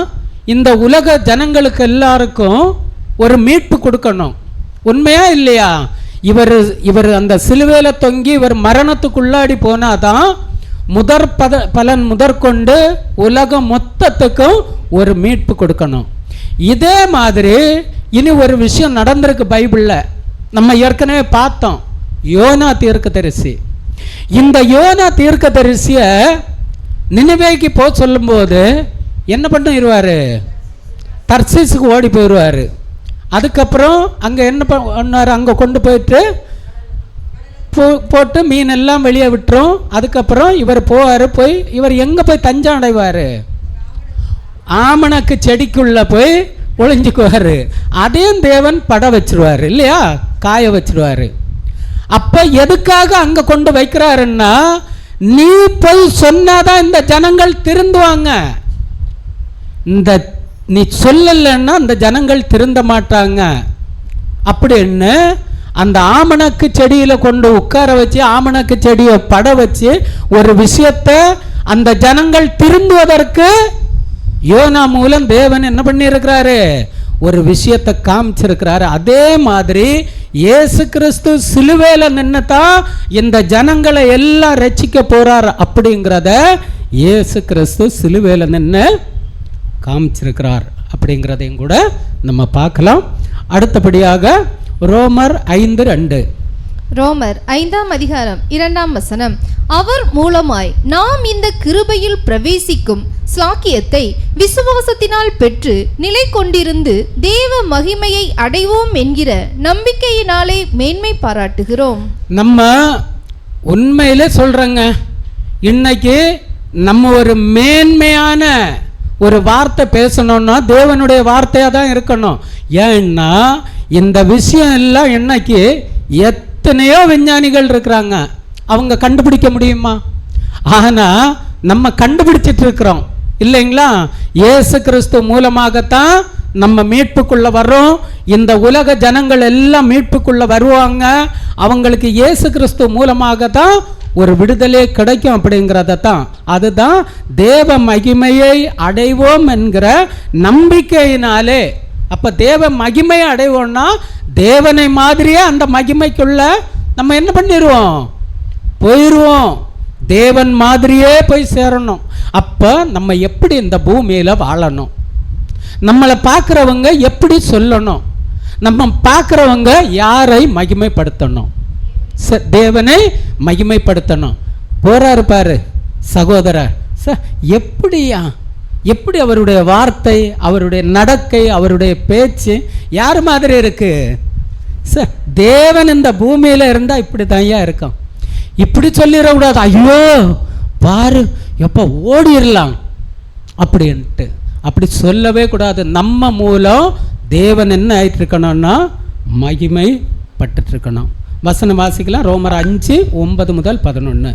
இந்த உலக ஜனங்களுக்கு எல்லாருக்கும் ஒரு மீட்பு கொடுக்கணும். உண்மையா இல்லையா? இவர் அந்த சிலுவையில் தொங்கி இவர் மரணத்துக்குள்ளாடி போனாதான் பலன் முதற்கொண்டு உலகம் மொத்தத்துக்கும் ஒரு மீட்பு கொடுக்கணும். இதே மாதிரி இனி ஒரு விஷயம் நடந்திருக்கு பைபிளில். நம்ம ஏற்கனவே பார்த்தோம், யோனா தீர்க்கதரிசி. இந்த யோனா தீர்க்கதரிசிய நினிவேக்கு போக சொல்லும்போது என்ன பண்ணிடுவார், தர்சீசுக்கு ஓடி போயிடுவார். அதுக்கப்புறம் அங்கே என்ன பண்ணார், அங்கே கொண்டு போயிட்டு போட்டு மீன் எல்லாம் வெளியே விட்டுரும். அதுக்கப்புறம் இவர் போய் இவர் எங்கே போய் தஞ்சம் அடைவார், ஆமணக்கு செடிக்குள்ளே போய் ஒளிஞ்சுக்குவார். அதையும் தேவன் பட வச்சிருவார் இல்லையா, காய வச்சிருவார். அப்போ எதுக்காக அங்கே கொண்டு வைக்கிறாருன்னா, நீ போய் சொன்னாதான் இந்த ஜனங்கள் திருந்துவாங்க. நீ சொல்லலைன்னா அந்த ஜனங்கள் திருந்த மாட்டாங்க அப்படின்னு அந்த ஆமணக்கு செடியில் கொண்டு உட்கார வச்சு, ஆமணக்கு செடியை பட வச்சு ஒரு விஷயத்தை அந்த ஜனங்கள் திருந்துவதற்கு யோனா மூலம் தேவன் என்ன பண்ணியிருக்கிறாரு, ஒரு விஷயத்தை காமிச்சிருக்கிறாரு. அதே மாதிரி இயேசு கிறிஸ்து சிலுவையில் நின்னுதான் இந்த ஜனங்களை எல்லாம் ரட்சிக்க போறார் அப்படிங்கிறத இயேசு கிறிஸ்து சிலுவையில் நின்று காமிச்சிருக்கிறார் அப்படிங்கிறதையும் கூட நம்ம பார்க்கலாம். அடுத்தபடியாக ரோமர் 5:2. ரோமர் 5ஆம் அதிகாரம் 2ஆம் வசனம். அவர் மூலமாய் நாம் இந்த கிருபையில் பிரவேசிக்கும் ஸ்லாக்கியத்தை விசுவாசத்தினால் பெற்று நிலை கொண்டிருந்து தேவ மகிமையை அடைவோம் என்கிற நம்பிக்கையினாலே மேன்மை பாராட்டுகிறோம். நம்ம உண்மையிலே சொல்றங்க, இன்னைக்கு நம்ம ஒரு மேன்மையான ஒரு வார்த்தை பேசணும்னா தேவனுடைய வார்த்தையாக தான் இருக்கணும். ஏன்னா இந்த விஷயம் எல்லாம் இன்னைக்கு எத்தனையோ விஞ்ஞானிகள் இருக்கிறாங்க, அவங்க கண்டுபிடிக்க முடியுமா? ஆனால் நம்ம கண்டுபிடிச்சிட்டு இருக்கிறோம் இல்லைங்களா? இயேசு கிறிஸ்து மூலமாகத்தான் நம்ம மீட்புக்குள்ள வர்றோம். இந்த உலக ஜனங்கள் எல்லாம் மீட்புக்குள்ள வருவாங்க. அவங்களுக்கு இயேசு கிறிஸ்து மூலமாக தான் ஒரு விடுதலை கிடைக்கும் அப்படிங்கிறத தான், அதுதான் தேவ மகிமையை அடைவோம் என்கிற நம்பிக்கையினாலே. அப்ப தேவ மகிமையை அடைவோம்னா தேவனை மாதிரியே அந்த மகிமைக்குள்ள நம்ம என்ன பண்ணிடுவோம், போயிடுவோம். தேவன் மாதிரியே போய் சேரணும். அப்ப நம்ம எப்படி இந்த பூமியில வாழணும், நம்மளை பார்க்குறவங்க எப்படி சொல்லணும், நம்ம பார்க்குறவங்க யாரை மகிமைப்படுத்தணும், தேவனை மகிமைப்படுத்தணும். போறாரு பாரு சகோதரர், எப்படி அவருடைய வார்த்தை, அவருடைய நடக்கை, அவருடைய பேச்சு யார் மாதிரி இருக்கு? தேவன் இந்த பூமியில இருந்தா இப்படி தான்யா இருக்கும். இப்படி சொல்லிடக்கூடாது, ஐயோ பாரு எப்ப ஓடிடலாம் அப்படின்ட்டு அப்படி சொல்லவே கூடாது. நம்ம மூலம் தேவன் என்ன ஆயிட்டு இருக்கணும்னா மகிமைப்பட்டு இருக்கணும். வசனம் வாசிக்கலாம். ரோமர் 5:9-11.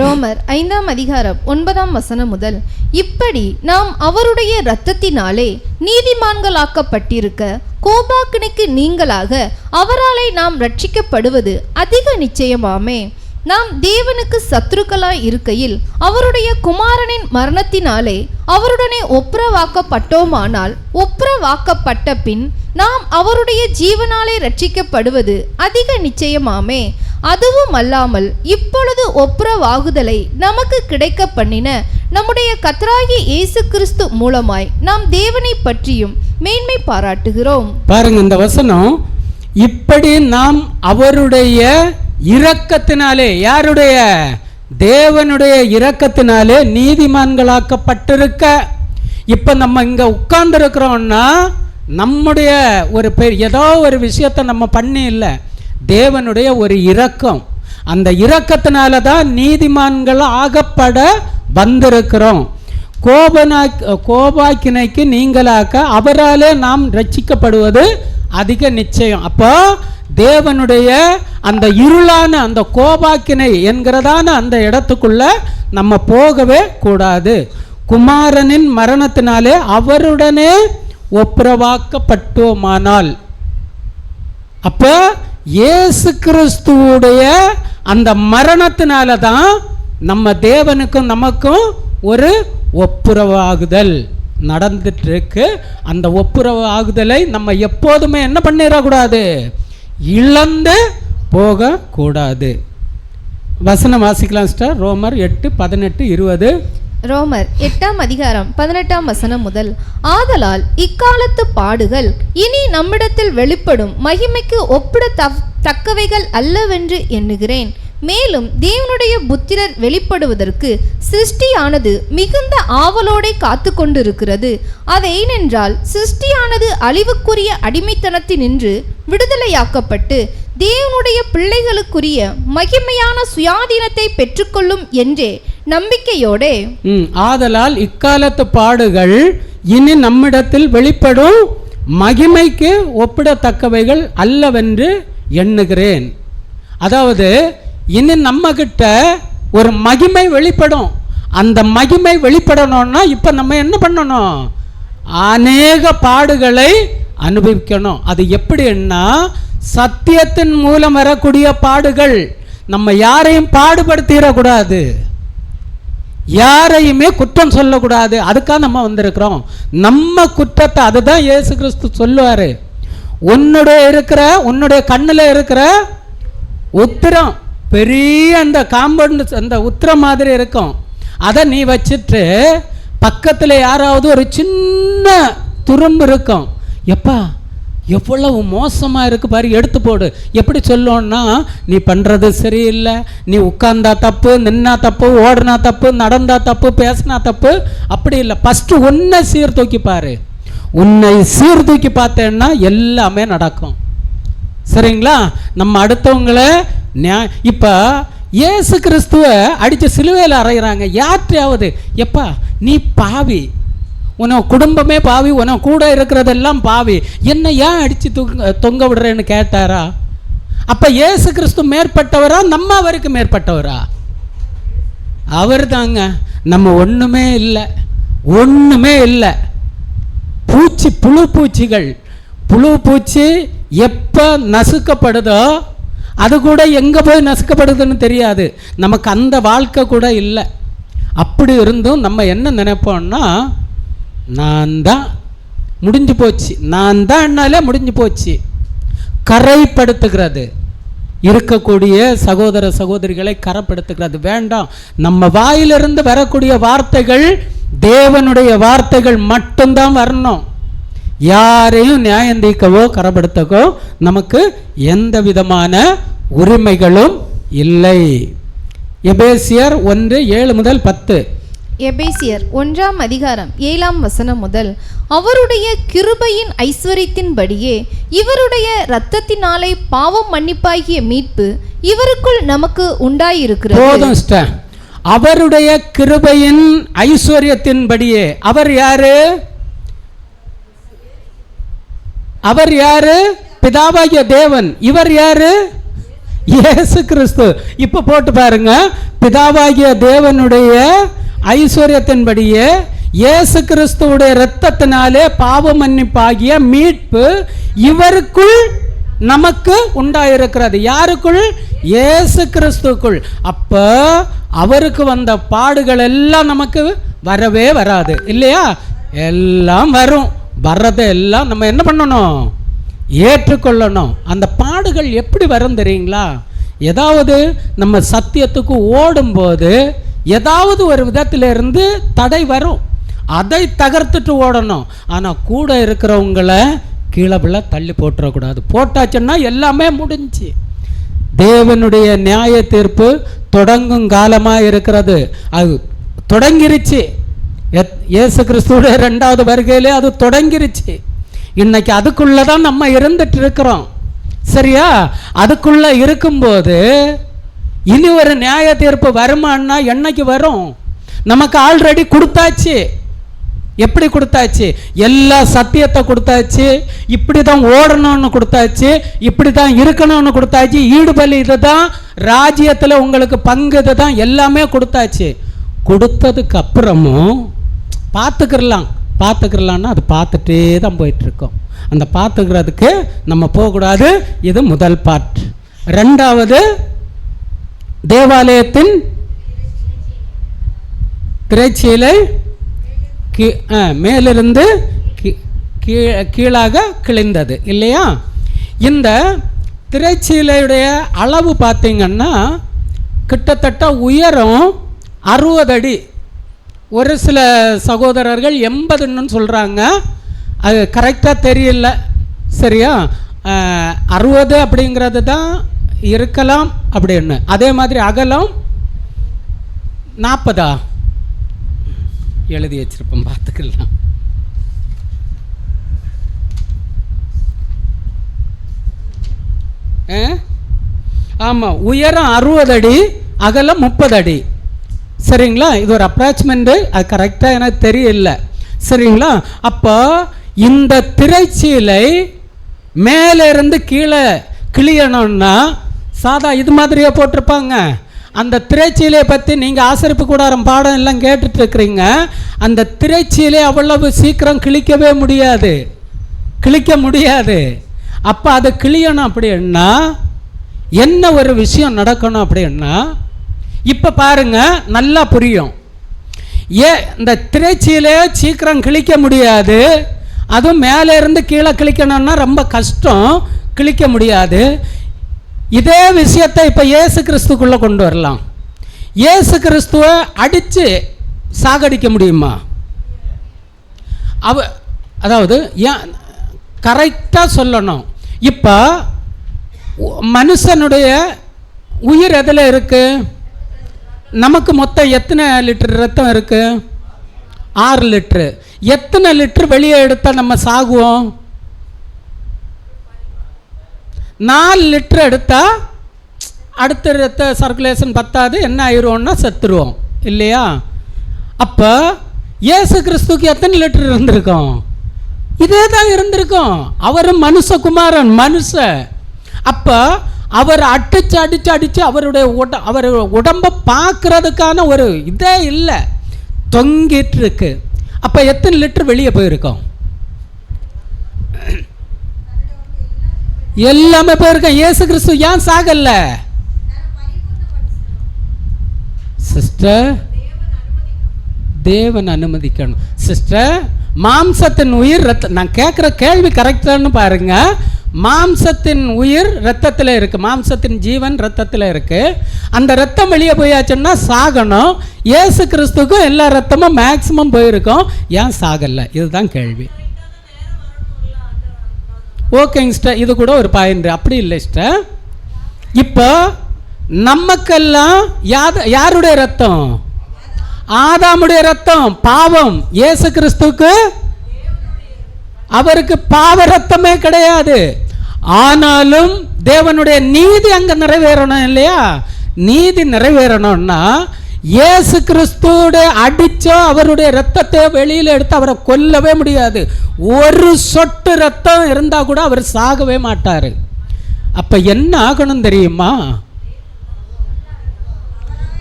ரோமர் 5ஆம் அதிகாரம் 9ஆம் வசனம் முதல். இப்படி நாம் அவருடைய இரத்தத்தினாலே நீதிமான்களாக்கப்பட்டிருக்க கோபாக்கினைக்கு நீங்களாக அவராலே நாம் ரட்சிக்கப்படுவது அதிக நிச்சயமாமே. நாம் தேவனுக்கு சத்துருக்களாய் இருக்கையில் அவருடைய குமாரனின் மரணத்தினாலே அவருடனே ஒப்புரவாக்கப்பட்டோமானால் ஒப்புரவாக்கப்பட்ட பின் நாம் அவருடைய ஜீவனாலே ரட்சிக்கப்படுவது அதிக நிச்சயமாமே. அதுவும் அல்லாமல் இப்பொழுது ஒப்புரவாகுதலை நமக்கு கிடைக்க பண்ணின நம்முடைய கர்த்தராகிய இயேசு கிறிஸ்து மூலமாய் நாம் தேவனை பற்றியும் மேன்மை பாராட்டுகிறோம். பாருங்க இந்த வசனம், இப்படி நாம் அவருடைய இரக்கத்தினாலே, யாருடைய? தேவனுடைய இரக்கத்தினாலே நீதிமான்களாக்கப்பட்டிருக்க. இப்ப நம்ம இங்க உட்கார்ந்து இருக்கிறோம்னா நம்முடைய ஒரு ஏதோ ஒரு விஷயத்தை நம்ம பண்ணி இல்லை, தேவனுடைய ஒரு இரக்கம். அந்த இரக்கத்தினால தான் நீதிமான்கள் ஆகப்பட வந்திருக்கிறோம். கோபாக்கினைக்கு நீங்களாக்க அவராலே நாம் ரட்சிக்கப்படுவது அதிக நிச்சயம். அப்போ தேவனுடைய அந்த இருளான அந்த கோபாக்கினை என்கிறதான அந்த இடத்துக்குள்ள நம்ம போகவே கூடாது. குமாரனின் மரணத்தினாலே அவருடனே ஒப்புரவாக்கப்பட்டோமானால், அப்ப இயேசு கிறிஸ்துவுடைய அந்த மரணத்தினால தான் நம்ம தேவனுக்கும் நமக்கும் ஒரு ஒப்புரவாகுதல் நடந்துட்டு இருக்கு. அந்த ஒப்புரவாகுதலை நம்ம எப்போதுமே என்ன பண்ணிடக்கூடாது, இழந்து போக கூடாது. வசனம் வாசிக்கலாம் சிஸ்டர். ரோமர் 8:18-20. ரோமர் 8ஆம் அதிகாரம் 18ஆம் வசனம் முதல். ஆதலால் இக்காலத்து பாடுகள் இனி நம்மிடத்தில் வெளிப்படும் மகிமைக்கு ஒப்பிடத்தக்கவைகள் அல்லவென்று எண்ணுகிறேன். மேலும் தேவனுடைய புத்திரர் வெளிப்படுவதற்கு சிருஷ்டியானது மிகுந்த ஆவலோடே காத்து கொண்டிருக்கிறது. அது ஏனென்றால் சிருஷ்டியானது அழிவுக்குரிய அடிமைத்தனத்தினின்று விடுதலையாக்கப்பட்டு தேவனுடைய பிள்ளைகளுக்குரிய மகிமையான சுயாதீனத்தை பெற்றுக்கொள்ளும் என்றே நம்பிக்கையோடே. ஆதலால் இக்காலத்து பாடுகள் இனி நம்மிடத்தில் வெளிப்படும் மகிமைக்கு ஒப்பிடத்தக்கவைகள் அல்லவென்று எண்ணுகிறேன். அதாவது இனி நம்ம கிட்ட ஒரு மகிமை வெளிப்படும். அந்த மகிமை வெளிப்படணும்னா இப்ப நம்ம என்ன பண்ணணும், அநேக பாடுகளை அனுபவிக்கணும். அது எப்படின்னா சத்தியத்தின் மூலம் வரக்கூடிய பாடுகள். நம்ம யாரையும் பாடுபடுத்திடக்கூடாது, யாரையுமே குற்றம் சொல்லக்கூடாது. அதுக்காக நம்ம வந்திருக்கிறோம். நம்ம குற்றத்தை, அதுதான் இயேசு கிறிஸ்து சொல்லுவாரு, உன்னுடைய கண்ணில் இருக்கிற உத்திரம் பெரிய அந்த காம்பவுண்ட் அந்த உத்திரம் மாதிரி இருக்கும், அதை நீ வச்சுட்டு பக்கத்தில் யாராவது ஒரு சின்ன துரும்பு இருக்கும், எப்பா எவ்வளவு மோசமாக இருக்கு பாரு, எடுத்து போடு. எப்படி சொல்லணும்னா, நீ பண்ணுறது சரியில்லை, நீ உட்கார்ந்தா தப்பு, நின்னா தப்பு, ஓடினா தப்பு, நடந்தா தப்பு, பேசினா தப்பு. அப்படி இல்லை, ஃபஸ்ட்டு உன்னை சீர்தூக்கி பாரு. உன்னை சீர்தூக்கி பார்த்தேன்னா எல்லாமே நடக்கும். சரிங்களா? நம்ம அடுத்தவங்களை இப்போ இயேசு கிறிஸ்துவ அடித்து சிலுவையில் அறையிறாங்க. யார்ட்டையாவது எப்பா நீ பாவி, உன குடும்பமே பாவி, உன கூட இருக்கிறதெல்லாம் பாவி, என்ன ஏன் அடித்து தொங்க விடுறேன்னு கேட்டாரா? அப்போ இயேசு கிறிஸ்து மேற்பட்டவரா, நம்ம அவருக்கு மேற்பட்டவரா? அவர் தாங்க. நம்ம ஒன்றுமே இல்லை, ஒன்றுமே இல்லை. புழு பூச்சிகள், புழு பூச்சி எப்போ நசுக்கப்படுதோ அது கூட எங்கே போய் நசுக்கப்படுதுன்னு தெரியாது. நமக்கு அந்த வாழ்க்கை கூட இல்லை. அப்படி இருந்தும் நம்ம என்ன நினைப்போம்னா, நான் தான் முடிஞ்சு போச்சு, நான் தான்னாலே முடிஞ்சு போச்சு. கரைப்படுத்துகிறது, இருக்கக்கூடிய சகோதர சகோதரிகளை கரைப்படுத்துகிறது வேண்டாம். நம்ம வாயிலிருந்து வரக்கூடிய வார்த்தைகள் தேவனுடைய வார்த்தைகள் மட்டும்தான் வரணும். யாரையும் நியாயம் தீர்க்கவோ கரைப்படுத்தவோ நமக்கு எந்த விதமான உரிமைகளும் இல்லை. எபேசியர் 1:7-10. எபேசியர் 1:7 முதல், அவருடைய கிருபையின் ஐஸ்வரியத்தின்படியே இவருடைய இரத்தத்தினாலே பாவம் மன்னிப்பாகிய மீட்பு இவருக்குள் நமக்கு உண்டாயிருக்கிறது. போதும் சிஸ்டர். அவருடைய கிருபையின் ஐஸ்வரியத்தின்படியே. அவர் யாரு? அவர் யாரு? பிதாவாகிய தேவன். இவர் யாரு? இயேசு கிறிஸ்து. இப்ப போட்டு பாருங்க, பிதாவாகிய தேவனுடைய ஐஸ்வரியத்தின்படியே இயேசு கிறிஸ்துவுடைய இரத்தத்தினாலே பாவ மன்னிப்பாகிய மீட்பு இவருக்குள் நமக்கு உண்டாயிருக்கிறது. யாருக்குள்? இயேசு கிறிஸ்துக்குள். அப்ப அவருக்கு வந்த பாடுகள் எல்லாம் நமக்கு வரவே வராது இல்லையா? எல்லாம் வரும். வர்றதை எல்லாம் நம்ம என்ன பண்ணணும்? ஏற்றுக்கொள்ளணும். அந்த பாடுகள் எப்படி வரும் தெரியுங்களா? ஏதாவது நம்ம சத்தியத்துக்கு ஓடும்போது ஏதாவது ஒரு விதத்திலிருந்து தடை வரும், அதை தகர்த்துட்டு ஓடணும். ஆனால் கூட இருக்கிறவங்களை கீழே பிள்ளை தள்ளி போட்டுறக்கூடாது. போட்டாச்சுன்னா எல்லாமே முடிஞ்சு. தேவனுடைய நியாய தீர்ப்பு தொடங்கும் காலமாக இருக்கிறது. அது தொடங்கிருச்சு. இயேசு கிறிஸ்துவோட 2வது வருகையிலே அது தொடங்கிருச்சு. இன்னைக்கு அதுக்குள்ளே தான் நம்ம இருந்துட்டு இருக்கிறோம். சரியா? அதுக்குள்ளே இருக்கும்போது இனி ஒரு நியாய தீர்ப்பு வருமானா என்னைக்கு வரும்? நமக்கு ஆல்ரெடி கொடுத்தாச்சு. எப்படி கொடுத்தாச்சு? எல்லா சத்தியத்தை கொடுத்தாச்சு. இப்படி தான் ஓடணும்னு கொடுத்தாச்சு, இப்படி தான் இருக்கணும்னு கொடுத்தாச்சு. ஈடுபலி இது தான், ராஜ்யத்தில் உங்களுக்கு பங்கு இது தான், எல்லாமே கொடுத்தாச்சு. கொடுத்ததுக்கு அப்புறமும் பார்த்துக்கிறலான்னா அது பார்த்துட்டே தான் போயிட்டுருக்கோம். அந்த பார்த்துக்கிறதுக்கு நம்ம போகக்கூடாது. இது முதல் பார்ட். 2வது, தேவாலயத்தின் திரைச்சீலை மேலிருந்து கீழாக கிழிந்தது இல்லையா? இந்த திரைச்சீலையுடைய அளவு பார்த்தீங்கன்னா கிட்டத்தட்ட உயரம் 60 அடி. ஒரு சில சகோதரர்கள் 80ன்னு சொல்கிறாங்க. அது கரெக்டாக தெரியல. சரியா? 60 அப்படிங்கிறது தான் இருக்கலாம் அப்படின்னு. அதே மாதிரி அகலம் 40 எழுதி வச்சிருப்போம், பார்த்துக்கலாம். ஆமாம், உயரம் 60 அடி, அகலம் 30 அடி. சரிங்களா? இது ஒரு அப்ராச்மெண்ட்டு, அது கரெக்டாக எனக்கு தெரியல. சரிங்களா? அப்போ இந்த திரைச்சீலை மேலே இருந்து கீழே கிளியணும்னா சாதா இது மாதிரியே போட்டிருப்பாங்க. அந்த திரைச்சீலையை பற்றி நீங்கள் ஆசரிப்பு கூடாரம் பாடம் எல்லாம் கேட்டுட்டு இருக்கிறீங்க. அந்த திரைச்சீலை அவ்வளவு சீக்கிரம் கிழிக்க முடியாது. அப்போ அதை கிளியணும் அப்படின்னா என்ன ஒரு விஷயம் நடக்கணும் அப்படின்னா, இப்போ பாருங்க, நல்லா புரியும். இந்த திரைச்சீலையை சீக்கிரம் கிழிக்க முடியாது. அதுவும் மேலே இருந்து கீழே கிழிக்கணும்னா ரொம்ப கஷ்டம், கிழிக்க முடியாது. இதே விஷயத்தை இப்போ இயேசு கிறிஸ்துக்குள்ளே கொண்டு வரலாம். இயேசு கிறிஸ்துவை அடித்து சாகடிக்க முடியுமா? அதாவது ஏன் கரெக்டாக சொல்லணும். இப்போ மனுஷனுடைய உயிர் எதில் இருக்குது? நமக்கு மொத்தம் எத்தனை லிட்டர் ரத்தம் இருக்குது? 6 லிட்டரு. எத்தனை லிட்டர் வெளியே எடுத்தால் நம்ம சாகுவோம்? 4 லிட்டர் எடுத்தால் அடுத்த ரத்த சர்க்குலேஷன் பத்தாது, என்ன ஆயிடுவோம்னா செத்துருவோம் இல்லையா? அப்போ இயேசு கிறிஸ்துக்கு எத்தனை லிட்டர் இருந்திருக்கும்? இதே தான் இருந்திருக்கும். அவர் மனுஷகுமாரன், மனுஷன். அப்போ அவர் அடிச்சு அவருடைய அவர் உடம்பை பார்க்கறதுக்கான ஒரு இதே இல்லை, தொங்கிட்டு இருக்கு. அப்போ எத்தனை லிட்டர் வெளியே போயிருக்கோம்? எல்லாமே போயிருக்கேன். இயேசு கிறிஸ்து ஏன் சாகல்ல சிஸ்டர்? தேவன் அனுமதிக்கணும் சிஸ்டர். மாம்சத்தின் உயிர் ரத்தம், நான் கேட்குற கேள்வி கரெக்டானு பாருங்க. மாம்சத்தின் உயிர் ரத்தத்தில் இருக்கு, மாம்சத்தின் ஜீவன் ரத்தத்தில் இருக்கு. அந்த ரத்தம் வெளியே போயாச்சுன்னா சாகணும். இயேசு கிறிஸ்துக்கும் எல்லா ரத்தமும் மேக்சிமம் போயிருக்கும், ஏன் சாகல்ல? இதுதான் கேள்வி. ஓகேங்க சிஸ்டர், இது கூட ஒரு பாயிண்ட். அப்படி இல்லை சிஸ்டர், இப்போ நமக்கெல்லாம் யாருடைய ரத்தம்? ஆதாமுடைய ரத்தம். பாவம். இயேசு கிறிஸ்துக்கு அவருக்கு பாவ ரத்தமே கிடையாது. ஆனாலும் தேவனுடைய நீதி அங்க நிறைவேறணும் இல்லையா? நீதி நிறைவேறணும்னா இயேசு கிறிஸ்துவோட அடிச்சோ அவருடைய ரத்தத்தை வெளியில எடுத்து அவரை கொல்லவே முடியாது. ஒரு சொட்டு ரத்தம் இருந்தா கூட அவர் சாகவே மாட்டாரு. அப்ப என்ன ஆகணும் தெரியுமா?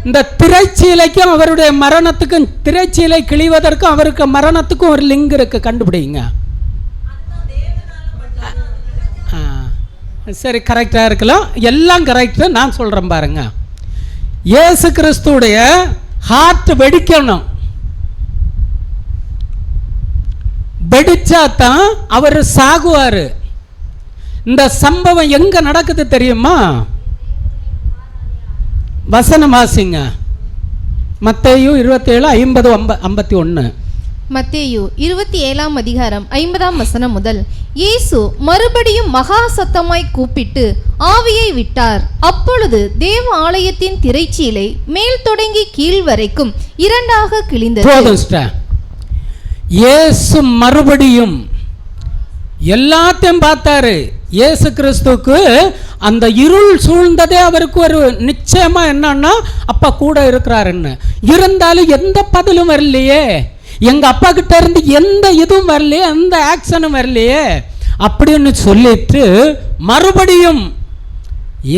இந்த திரைச்சீலைக்கும் அவருடைய மரணத்துக்கும், திரைச்சீலை கிழிவதற்கும் அவருக்கு மரணத்துக்கும் ஒரு லிங்க் இருக்கு, கண்டுபிடிங்க. சரி, கரெக்டாக இருக்கலாம், எல்லாம் கரெக்டு. நான் சொல்கிறேன் பாருங்க. இயேசு கிறிஸ்துடைய ஹார்ட் வெடிக்கணும். வெடிச்சா தான் அவர் சாகுவார். இந்த சம்பவம் எங்க நடக்குது தெரியுமா? வசனம் வாசிங்க. மத்தேயு 27:50-51. மத்தேயு 27 அதிகாரம் 50 வசனம் முதல். இயேசு மறுபடியும் மகா சத்தமாய் கூப்பிட்டு ஆவியை விட்டார். அப்பொழுது தேவ ஆலயத்தின் திரைச்சீலை மேல் தொடங்கி கீழ் வரைக்கும் இரண்டாக கிழிந்தது. இயேசு மறுபடியும் எல்லாத்தையும் பார்த்தாரு. இயேசு கிறிஸ்துக்கு அந்த இருள் சூழ்ந்ததே அவருக்கு ஒரு நிச்சயமா என்னன்னா அப்பா கூட இருக்கிறாருன்னு. இருந்தாலும் எந்த பதிலும் வரலையே, எங்க அப்பா கிட்ட இருந்து எந்த இதுவும் வரலையே, எந்த ஆக்ஷனும் வரலையே அப்படின்னு சொல்லிட்டு மறுபடியும்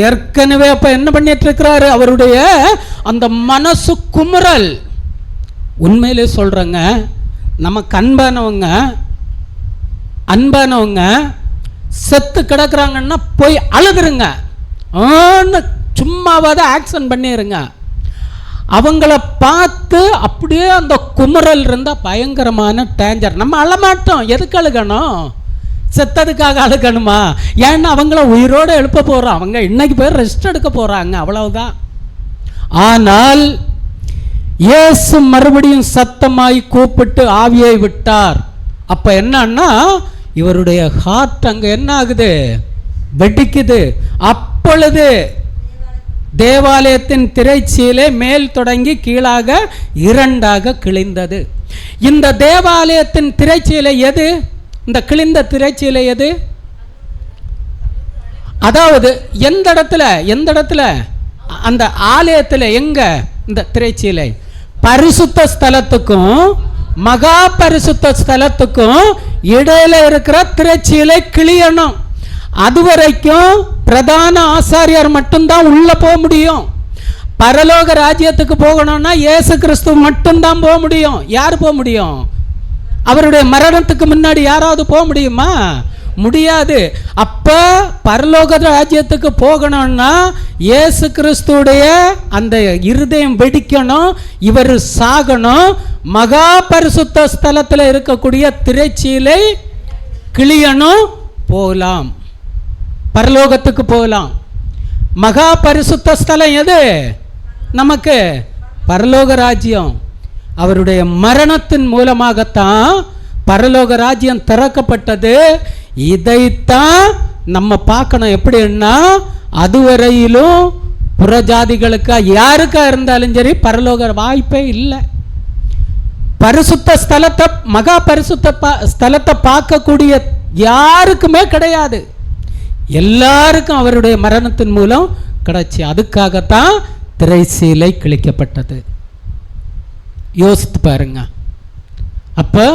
ஏற்கனவே அப்ப என்ன பண்ணிட்டு இருக்கிறாரு? அவருடைய அந்த மனசு குமுறல். உண்மையிலே சொல்றேங்க, நமக்கு அன்பானவங்க செத்து கிடக்குறாங்கன்னா போய் அழுதுருங்க, சும்மாவாத ஆக்ஷன் பண்ணிருங்க. அவங்கள பார்த்து அப்படியே அந்த குமுறல் இருந்தால் பயங்கரமான டேஞ்சர். நம்ம அழமாட்டோம். எதுக்கு அழுகணும்? செத்ததுக்காக அழுகணுமா? ஏன்னா அவங்கள உயிரோடு எழுப்ப போகிறோம். அவங்க இன்னைக்கு போய் ரெஸ்ட் எடுக்க போகிறாங்க, அவ்வளவுதான். ஆனால் இயேசு மறுபடியும் சத்தமாய் கூப்பிட்டு ஆவியை விட்டார். அப்போ என்னன்னா இவருடைய ஹார்ட் அங்கே என்ன ஆகுது? வெடிக்குது. அப்பொழுது தேவாலயத்தின் திரைச்சீலை மேல் தொடங்கி கீழாக இரண்டாக கிழிந்தது. இந்த தேவாலயத்தின் திரைச்சீலை எது? இந்த கிழிந்த திரைச்சீலை எது? அதாவது எந்த இடத்துல அந்த ஆலயத்தில் எங்க இந்த திரைச்சீலை? பரிசுத்த ஸ்தலத்துக்கும் மகா பரிசுத்த ஸ்தலத்துக்கும் இடையில இருக்கிற திரைச்சீலை கிழியணும். அதுவரைக்கும் பிரதான ஆசாரியர் மட்டும்தான் உள்ள போக முடியும். பரலோக ராஜ்யத்துக்கு போகணும்னா இயேசு கிறிஸ்து மட்டும்தான் போக முடியும். யார் போக முடியும்? அவருடைய மரணத்துக்கு முன்னாடி யாராவது போக முடியுமா? முடியாது. அப்ப பரலோக ராஜ்யத்துக்கு போகணும்னா இயேசு கிறிஸ்துடைய அந்த இருதயம் வெடிக்கணும், இவர் சாகணும். மகா பரிசுத்த ஸ்தலத்தில் இருக்கக்கூடிய திரைச்சீலை கிழியணும், போகலாம், பரலோகத்துக்கு போகலாம். மகா பரிசுத்த ஸ்தலம் எது? நமக்கு பரலோக ராஜ்யம். அவருடைய மரணத்தின் மூலமாகத்தான் பரலோக ராஜ்யம் திறக்கப்பட்டது. இதைத்தான் நம்ம பார்க்கணும். எப்படின்னா அதுவரையிலும் புறஜாதிகளுக்கா யாருக்கா இருந்தாலும் சரி பரலோக வாய்ப்பே இல்லை. பரிசுத்த ஸ்தலத்தை, மகா பரிசுத்த ஸ்தலத்தை பார்க்கக்கூடிய யாருக்குமே கிடையாது. எல்லாருக்கும் அவருடைய மரணத்தின் மூலம் கிடைச்சி. அதுக்காகத்தான் திரைச்சீலை கிழிக்கப்பட்டது. யோசித்து பாருங்க. அப்போ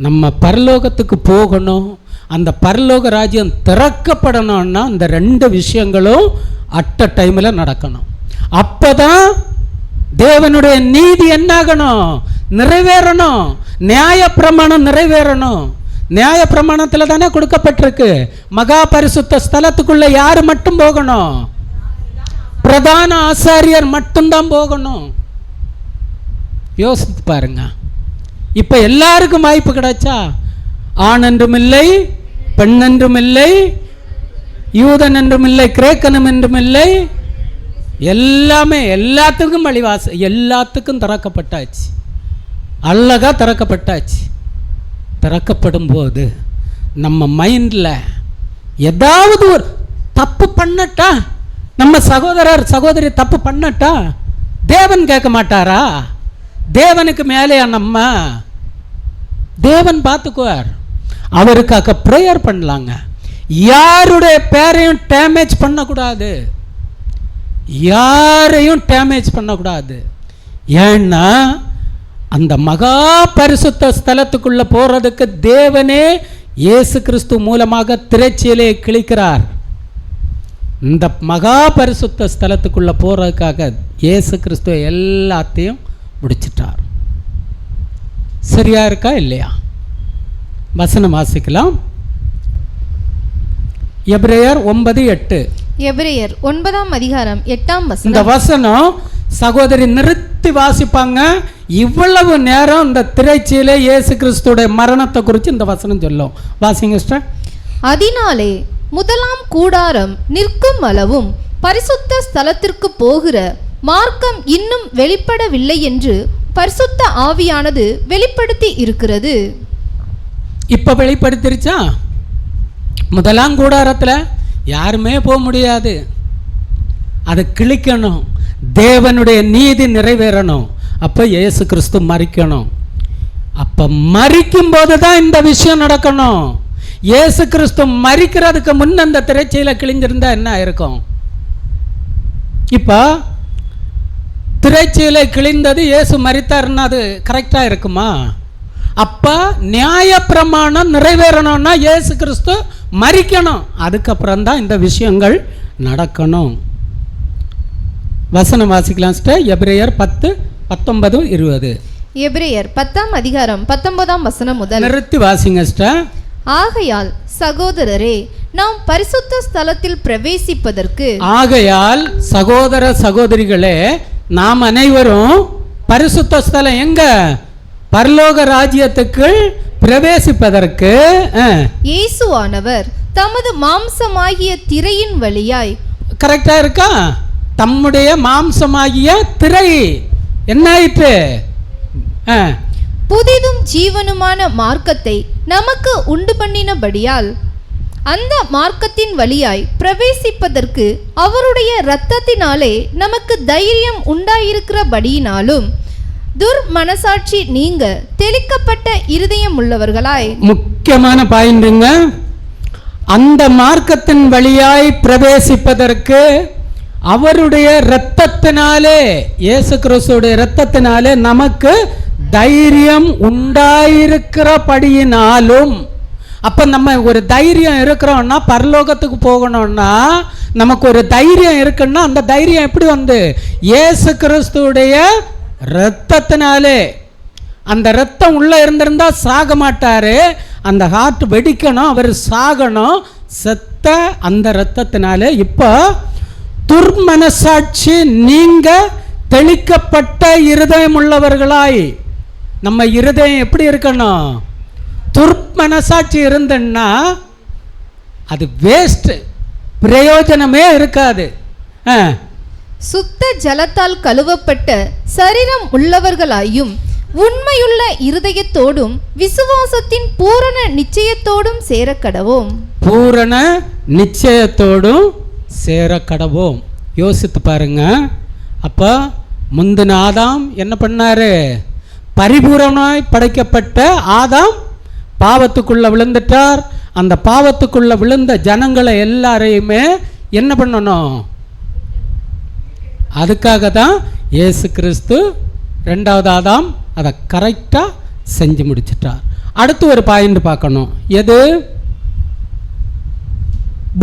நம்ம பரலோகத்துக்கு போகணும், அந்த பரலோக ராஜ்யம் திறக்கப்படணும்னா இந்த ரெண்டு விஷயங்களும் அட் அ டைமில் நடக்கணும். அப்போதான் தேவனுடைய நீதி என்னாகணும்? நிறைவேறணும். நியாய பிரமாணம் நிறைவேறணும். நியாயப்பிரமாணத்தில் தானே கொடுக்கப்பட்டிருக்கு. மகா பரிசுத்த ஸ்தலத்துக்குள்ள யாரு மட்டும் போகணும்? பிரதான ஆசாரியர் மட்டும்தான் போகணும். யோசித்து பாருங்க. இப்ப எல்லாருக்கும் வாய்ப்பு கிடைச்சா, ஆண் என்றும் இல்லை, பெண் என்றும் இல்லை, யூதன் என்றும் இல்லை, கிரேக்கனும் என்றும் இல்லை, எல்லாமே எல்லாத்துக்கும் வழிவாச, எல்லாத்துக்கும் திறக்கப்பட்டாச்சு. அழகா திறக்கப்பட்டாச்சு. திறக்கப்படும் போது நம்ம மைண்டில் ஏதாவது ஒரு தப்பு பண்ணட்டா, நம்ம சகோதரர் சகோதரி தப்பு பண்ணட்டா, தேவன் கேட்க மாட்டாரா? தேவனுக்கு மேலேயா நம்ம? தேவன் பார்த்துக்குவார். அவருக்காக ப்ரேயர் பண்ணலாங்க. யாருடைய பேரையும் டேமேஜ் பண்ணக்கூடாது, யாரையும் டேமேஜ் பண்ணக்கூடாது. ஏன்னா அந்த மகா பரிசுத்த ஸ்தலத்துக்குள்ள போறதுக்கு தேவனே இயேசு கிறிஸ்து மூலமாக திரைச்சீலையை கிழிக்கிறார். இந்த மகா பரிசுத்த ஸ்தலத்துக்குள்ள போறதுக்காக இயேசு கிறிஸ்து எல்லாத்தையும் முடிச்சிட்டார். சரியா இருக்கா இல்லையா? வசனம் வாசிக்கலாம். எபிரேயர் 9:8. எபிரேயர் 9:8 இந்த வசனம் சகோதரி நிறுத்தி வாசிப்பாங்க. இவ்வளவு நேரம் இந்த திரைச்சீலை இயேசு கிறிஸ்துடைய மரணத்தை குறித்து இந்த வசனம் சொல்லும். வாசிங்க சிஸ்டர். அதனாலே முதலாம் கூடாரம் நிற்கும் அளவும் பரிசுத்த ஸ்தலத்திற்கு போகிற மார்க்கம் இன்னும் வெளிப்படவில்லை என்று பரிசுத்த ஆவியானது வெளிப்படுத்தி இருக்கிறது. இப்ப வெளிப்படுத்திருச்சா? முதலாம் கூடாரத்தில் யாருமே போக முடியாது. அதை கிழிக்கணும், தேவனுடைய நீதி நிறைவேறணும். அப்ப இயேசு கிறிஸ்து மரிக்கணும். அப்ப மரிக்கும் போது தான் இந்த விஷயம் நடக்கணும். இயேசு கிறிஸ்து மரிக்கிறதுக்கு முன்ன அந்த திரைச்சீல கிழிஞ்சிருந்தா என்ன இருக்கும்? இப்போ திரைச்சீலை கிழிந்தது இயேசு மரித்தாருன்னா அது கரெக்டா இருக்குமா? அப்ப நியாயப்பிரமாணம் நிறைவேறணும்னா இயேசு கிறிஸ்து மரிக்கணும். அதுக்கப்புறம் தான் இந்த விஷயங்கள் நடக்கணும். வசனம் வாசிக்கலாம் சிஸ்டர். எபிரேயர் 10:19-20. எபிரேயர் 10:19 முதல் நிறுத்தி வாசிங்க சிஸ்டர். ஆகையால் சகோதரரே, நாம் பரிசுத்த ஸ்தலத்தில் பிரவேசிப்பதற்கு, ஆகையால் சகோதர சகோதரிகளே, நாம் அனைவரும் பரிசுத்த ஸ்தலம் எங்க? பரலோக ராஜ்யத்துக்கு பிரவேசிப்பதற்கு இயேசுவானவர் தமது மாம்சமாகிய திரையின் வழியாய், கரெக்டா இருக்கா? தம்முடைய மாம்சமாகிய திரை என்ன ஆயிற்று? புதிதும் ஜீவனுமான மார்க்கத்தை நமக்கு உண்டு பண்ணினபடியால் அந்த மார்க்கத்தின் வழியாய் பிரவேசிப்பதற்கு அவருடைய இரத்தத்தினாலே நமக்கு தைரியம் உண்டாயிருக்கிறபடியினாலும் துர்மனசாட்சி நீங்க தெளிக்கப்பட்ட இருதயம் உள்ளவர்களாய். முக்கியமான பாயிண்ட்ங்க. அந்த மார்க்கத்தின் வழியாய் பிரவேசிப்பதற்கு அவருடைய இரத்தத்தினாலே, இயேசு கிறிஸ்துவுடைய இரத்தத்தினாலே நமக்கு தைரியம் உண்டாயிருக்கிறபடியினாலும். அப்ப நம்ம ஒரு தைரியம் இருக்கிறோம்னா, பரலோகத்துக்கு போகணும்னா நமக்கு ஒரு தைரியம் இருக்குன்னா, அந்த தைரியம் எப்படி வந்து? இயேசு கிறிஸ்துவுடைய இரத்தத்தினாலே. அந்த இரத்தம் உள்ள இருந்திருந்தா சாக மாட்டாரு. அந்த ஹார்ட் வெடிக்கணும், அவர் சாகணும். செத்த அந்த இரத்தத்தினாலே இப்போ துர்மனசாட்சி நீங்க தெளிக்கப்பட்ட இருதயம் உள்ளவர்களாய். நம்ம இருதயம் எப்படி இருக்கணும்? துர்மனசாட்சி இருந்தன்னா அது வேஸ்ட், பிரயோஜனமே இருக்காது. சுத்த ஜலத்தால் கழுவப்பட்ட சரீரம் உள்ளவர்களாயும் உண்மையுள்ள இருதயத்தோடும் விசுவாசத்தின் பூரண நிச்சயத்தோடும் சேரக்கடவோம். பூரண நிச்சயத்தோடும் சேரக்கடவோம். யோசித்து பாருங்க. அப்ப முந்தின ஆதாம் என்ன பண்ணாரு? பரிபூரணமாய் படைக்கப்பட்ட ஆதாம் பாவத்துக்குள்ள விழுந்துட்டார். அந்த பாவத்துக்குள்ள விழுந்த ஜனங்களை எல்லாரையுமே என்ன பண்ணணும்? அதுக்காக தான் இயேசு கிறிஸ்து ரெண்டாவது ஆதாம் அதை கரெக்டாக செஞ்சு முடிச்சிட்டார். அடுத்து ஒரு பாயிண்ட் பார்க்கணும். எது?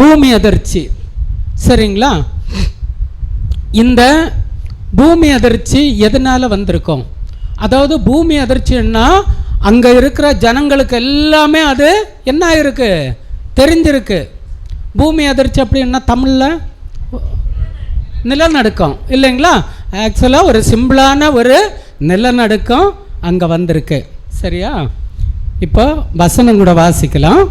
பூமி அதிர்ச்சி. சரிங்களா? இந்த பூமி அதிர்ச்சி எதனால வந்திருக்கும்? அதாவது பூமி அதிர்ச்சின்னா அங்கே இருக்கிற ஜனங்களுக்கு எல்லாமே அது என்ன ஆயிருக்கு, தெரிஞ்சிருக்கு. பூமி அதிர்ச்சி அப்படின்னா தமிழில் நிலநடுக்கம் இல்லைங்களா? ஆக்சுவலாக ஒரு சிம்பிளான ஒரு நிலநடுக்கம் அங்கே வந்திருக்கு. சரியா? இப்போ வசனம் கூட வாசிக்கலாம்.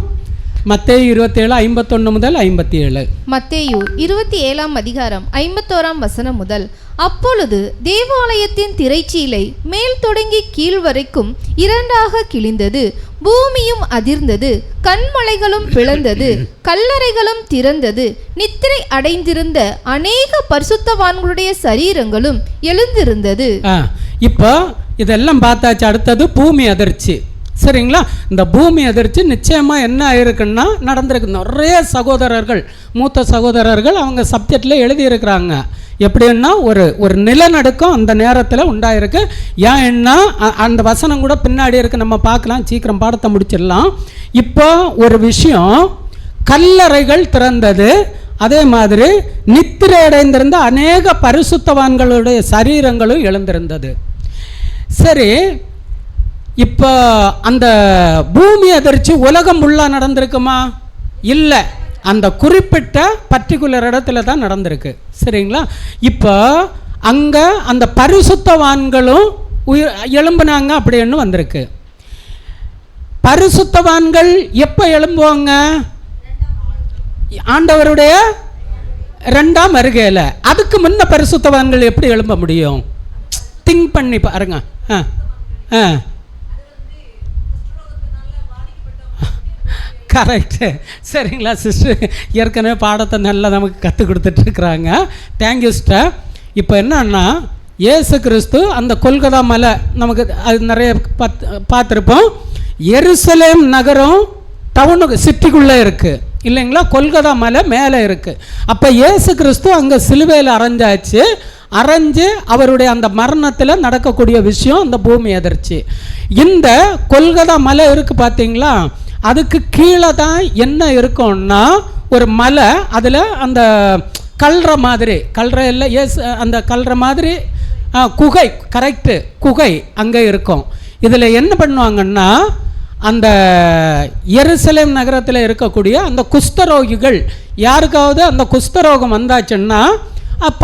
மத்தேயு 27:51 முதல் 57. மத்தேயு 27 51 முதல். அப்பொழுது தேவாலயத்தின் திரைச்சீலை மேல் தொடங்கி கீழ் வரைக்கும் இரண்டாக கிழிந்தது, பூமியும் அதிர்ந்தது, கன்மலைகளும் பிளந்தது, கல்லறைகளும் திறந்தது, நித்திரை அடைந்திருந்த அநேக பரிசுத்தவான்களுடைய சரீரங்களும் எழுந்திருந்தது. இப்போ இதெல்லாம் பார்த்தாச்சு. அடுத்தது பூமி அதிர்ச்சி. சரிங்களா? இந்த பூமி அதிர்ச்சி நிச்சயமாக என்ன ஆயிருக்குன்னா நடந்திருக்கு. நிறைய சகோதரர்கள், மூத்த சகோதரர்கள் அவங்க சப்ஜெக்டில் எழுதியிருக்கிறாங்க. எப்படின்னா ஒரு நிலநடுக்கம் அந்த நேரத்தில் உண்டாயிருக்கு. ஏன்னா அந்த வசனம் கூட பின்னாடி இருக்குது, நம்ம பார்க்கலாம். சீக்கிரம் பாடத்தை முடிச்சிடலாம். இப்போ ஒரு விஷயம், கல்லறைகள் திறந்தது, அதே மாதிரி நித்திரை அடைந்திருந்த அநேக பரிசுத்தவான்களுடைய சரீரங்களும் எழுந்திருந்தது. சரி, இப்போ அந்த பூமி அதிர்ச்சி உலகம் ஃபுல்லாக நடந்திருக்குமா? இல்லை, அந்த குறிப்பிட்ட பர்டிகுலர் இடத்துல தான் நடந்திருக்கு. சரிங்களா? இப்போ அங்கே அந்த பரிசுத்தவான்களும் எழும்புனாங்க அப்படின்னு வந்திருக்கு. பரிசுத்தவான்கள் எப்போ எழும்புவாங்க? ஆண்டவருடைய 2ஆம் வருகையில். அதுக்கு முன்ன பரிசுத்தவான்கள் எப்படி எழும்ப முடியும்? திங்க் பண்ணி பாருங்க. கரெக்டு. சரிங்களா சிஸ்டர்? ஏற்கனவே பாடத்தை நல்லா நமக்கு கற்றுக் கொடுத்துட்ருக்குறாங்க. Thank you sister. இப்போ என்னன்னா, இயேசு கிறிஸ்து அந்த கொல்கத்தா மலை, நமக்கு அது நிறைய பார்த்துருப்போம். எருசலேம் நகரம் டவுனுக்கு சிட்டிக்குள்ளே இருக்குது இல்லைங்களா? கொல்கத்தா மலை மேலே இருக்குது. அப்போ இயேசு கிறிஸ்து அங்கே சிலுவையில் அரைஞ்சு அவருடைய அந்த மரணத்தில் நடக்கக்கூடிய விஷயம் இந்த பூமி அதிர்ச்சி. இந்த கொல்கத்தா மலை இருக்குது பார்த்தீங்களா? அதுக்கு கீழே தான் என்ன இருக்கும்னா ஒரு மலை, அதில் அந்த கல்ற மாதிரி, கல்ற இல்லை, அந்த கல்ற மாதிரி குகை, கரெக்டு, குகை அங்கே இருக்கும். இதில் என்ன பண்ணுவாங்கன்னா, அந்த எருசலேம் நகரத்தில் இருக்கக்கூடிய அந்த குஷ்டரோகிகள், யாருக்காவது அந்த குஷ்டரோகம் வந்தாச்சுன்னா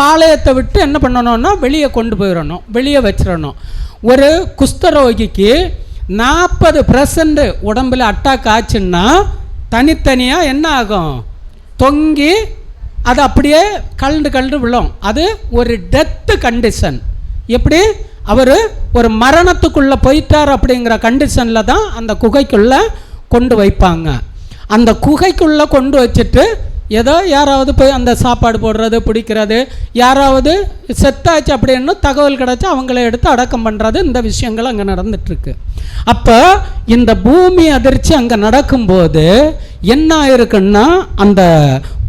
பாளையத்தை விட்டு என்ன பண்ணணும்னா வெளியே கொண்டு போயிடணும், வெளியே வச்சிடணும். ஒரு குஷ்டரோகிக்கு 40% உடம்பில் அட்டாக் ஆச்சுன்னா தனித்தனியாக என்ன ஆகும்? தொங்கி அது அப்படியே கலண்டு விழும். அது ஒரு டெத்து கண்டிஷன். எப்படி? அவர் ஒரு மரணத்துக்குள்ளே போயிட்டார் அப்படிங்கிற கண்டிஷனில் தான் அந்த குகைக்குள்ளே கொண்டு வைப்பாங்க. அந்த குகைக்குள்ளே கொண்டு வச்சுட்டு ஏதோ யாராவது போய் அந்த சாப்பாடு போடுறது, பிடிக்கிறது, யாராவது செத்தாச்சு அப்படின்னு தகவல் கிடச்சா அவங்கள எடுத்து அடக்கம் பண்ணுறது, இந்த விஷயங்கள் அங்கே நடந்துட்டுருக்கு. அப்போ இந்த பூமி அதிர்ச்சி அங்கே நடக்கும்போது என்ன ஆயிருக்குன்னா, அந்த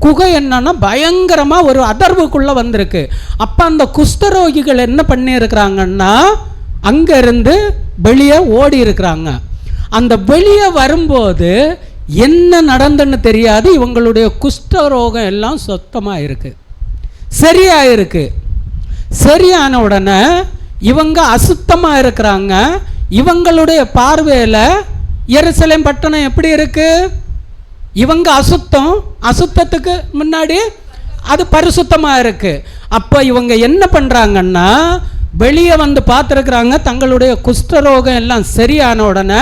குகை என்னன்னா பயங்கரமாக ஒரு அதிர்வுக்குள்ளே வந்திருக்கு. அப்போ அந்த குஷ்டரோகிகள் என்ன பண்ணியிருக்கிறாங்கன்னா அங்கேருந்து வெளியே ஓடி இருக்கிறாங்க. அந்த வெளியே வரும்போது என்ன நடந்துன்னு தெரியாது. இவங்களுடைய குஷ்டரோகம் எல்லாம் சுத்தமாக இருக்கு, சரியாயிருக்கு. சரியான உடனே இவங்க அசுத்தமாக இருக்கிறாங்க. இவங்களுடைய பார்வையில் எருசலேம் பட்டணம் எப்படி இருக்கு? இவங்க அசுத்தத்துக்கு முன்னாடி அது பரிசுத்தமாக இருக்கு. அப்போ இவங்க என்ன பண்ணுறாங்கன்னா வெளியே வந்து பார்த்துருக்குறாங்க, தங்களுடைய குஷ்டரோகம் எல்லாம் சரியான உடனே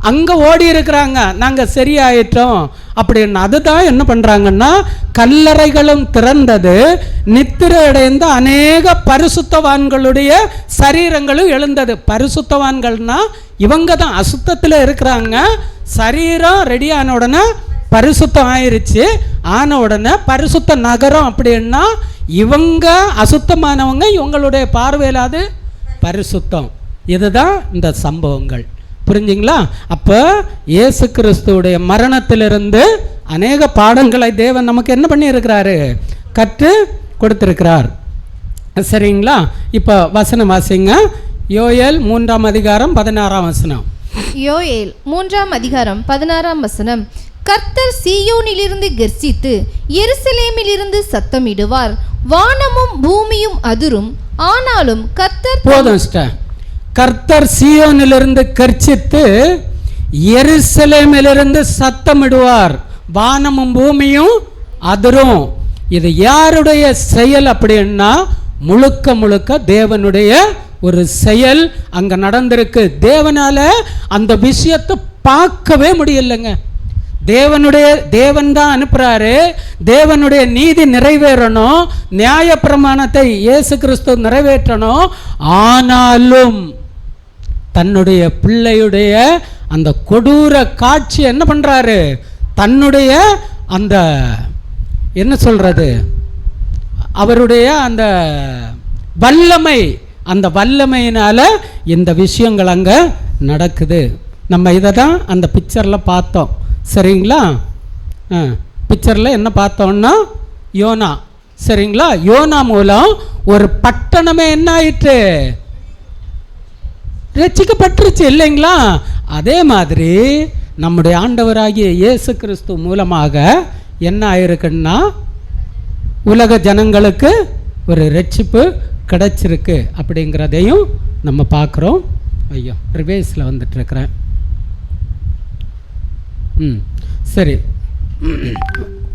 அங்கே ஓடி இருக்கிறாங்க, நாங்கள் சரியாயிட்டோம் அப்படின்னு. அதுதான் என்ன பண்ணுறாங்கன்னா, கல்லறைகளும் திறந்தது, நித்திரை அடைந்த அநேக பரிசுத்தவான்களுடைய சரீரங்களும் எழுந்தது. பரிசுத்தவான்கள்னா இவங்க தான் அசுத்தத்தில் இருக்கிறாங்க. சரீரம் ரெடி ஆன உடனே பரிசுத்தம் ஆயிருச்சு. ஆன உடனே பரிசுத்த நகரம் அப்படின்னா இவங்க அசுத்தமானவங்க, இவங்களுடைய பார்வையில் அது பரிசுத்தம். இதுதான் இந்த சம்பவங்கள். புரிஞ்சுங்களா? அப்போ இயேசு கிறிஸ்துவுடைய மரணத்திலிருந்து அநேக பாடங்களை தேவன் நமக்கு என்ன பண்ணி இருக்கிறாரு? கற்று கொடுத்திருக்கிறார். சரிங்களா? இப்போ வசனம் வாசிங்க. யோயேல் 3:16. யோயேல் 3:16. கர்த்தர் சீயோனிலிருந்து கெர்ச்சித்து எருசலேமிலிருந்து சத்தமிடுவார், வானமும் பூமியும் அதிரும். ஆனாலும் கர்த்தர் போதும் சிஸ்டர். கர்த்தர் சீயோனிலிருந்து கர்ச்சித்து எருசலேமிலிருந்து சத்தமிடுவார், வானமும் பூமியும் அதிரும். இது யாருடைய செயல் அப்படின்னா முழுக்க முழுக்க தேவனுடைய ஒரு செயல் அங்க நடந்திருக்கு. தேவனால அந்த விஷயத்தை பார்க்கவே முடியலைங்க. தேவன் தான் அனுப்புறாரு. தேவனுடைய நீதி நிறைவேறணும், நியாய பிரமாணத்தை இயேசு கிறிஸ்து நிறைவேற்றணும். ஆனாலும் தன்னுடைய பிள்ளையுடைய அந்த கொடூர காட்சி என்ன பண்றாரு, தன்னுடைய அந்த என்ன சொல்றது, அவருடைய அந்த வல்லமை, அந்த வல்லமையினால இந்த விஷயங்கள் அங்க நடக்குது. நம்ம இதை தான் அந்த பிக்சரில் பார்த்தோம். சரிங்களா? பிக்சரில் என்ன பார்த்தோம்னா யோனா. சரிங்களா? யோனா மூலம் ஒரு பட்டணமே என்ன ஆயிற்று, ரட்சிக்கப்பட்டுருச்சு இல்லைங்களா? அதே மாதிரி நம்முடைய ஆண்டவராகிய இயேசு கிறிஸ்து மூலமாக என்ன ஆயிருக்குன்னா உலக ஜனங்களுக்கு ஒரு ரட்சிப்பு கிடைச்சிருக்கு அப்படிங்கிறதையும் நம்ம பார்க்குறோம். ஐயோ, ரிவேஸில் வந்துட்டு இருக்கிறேன். சரி,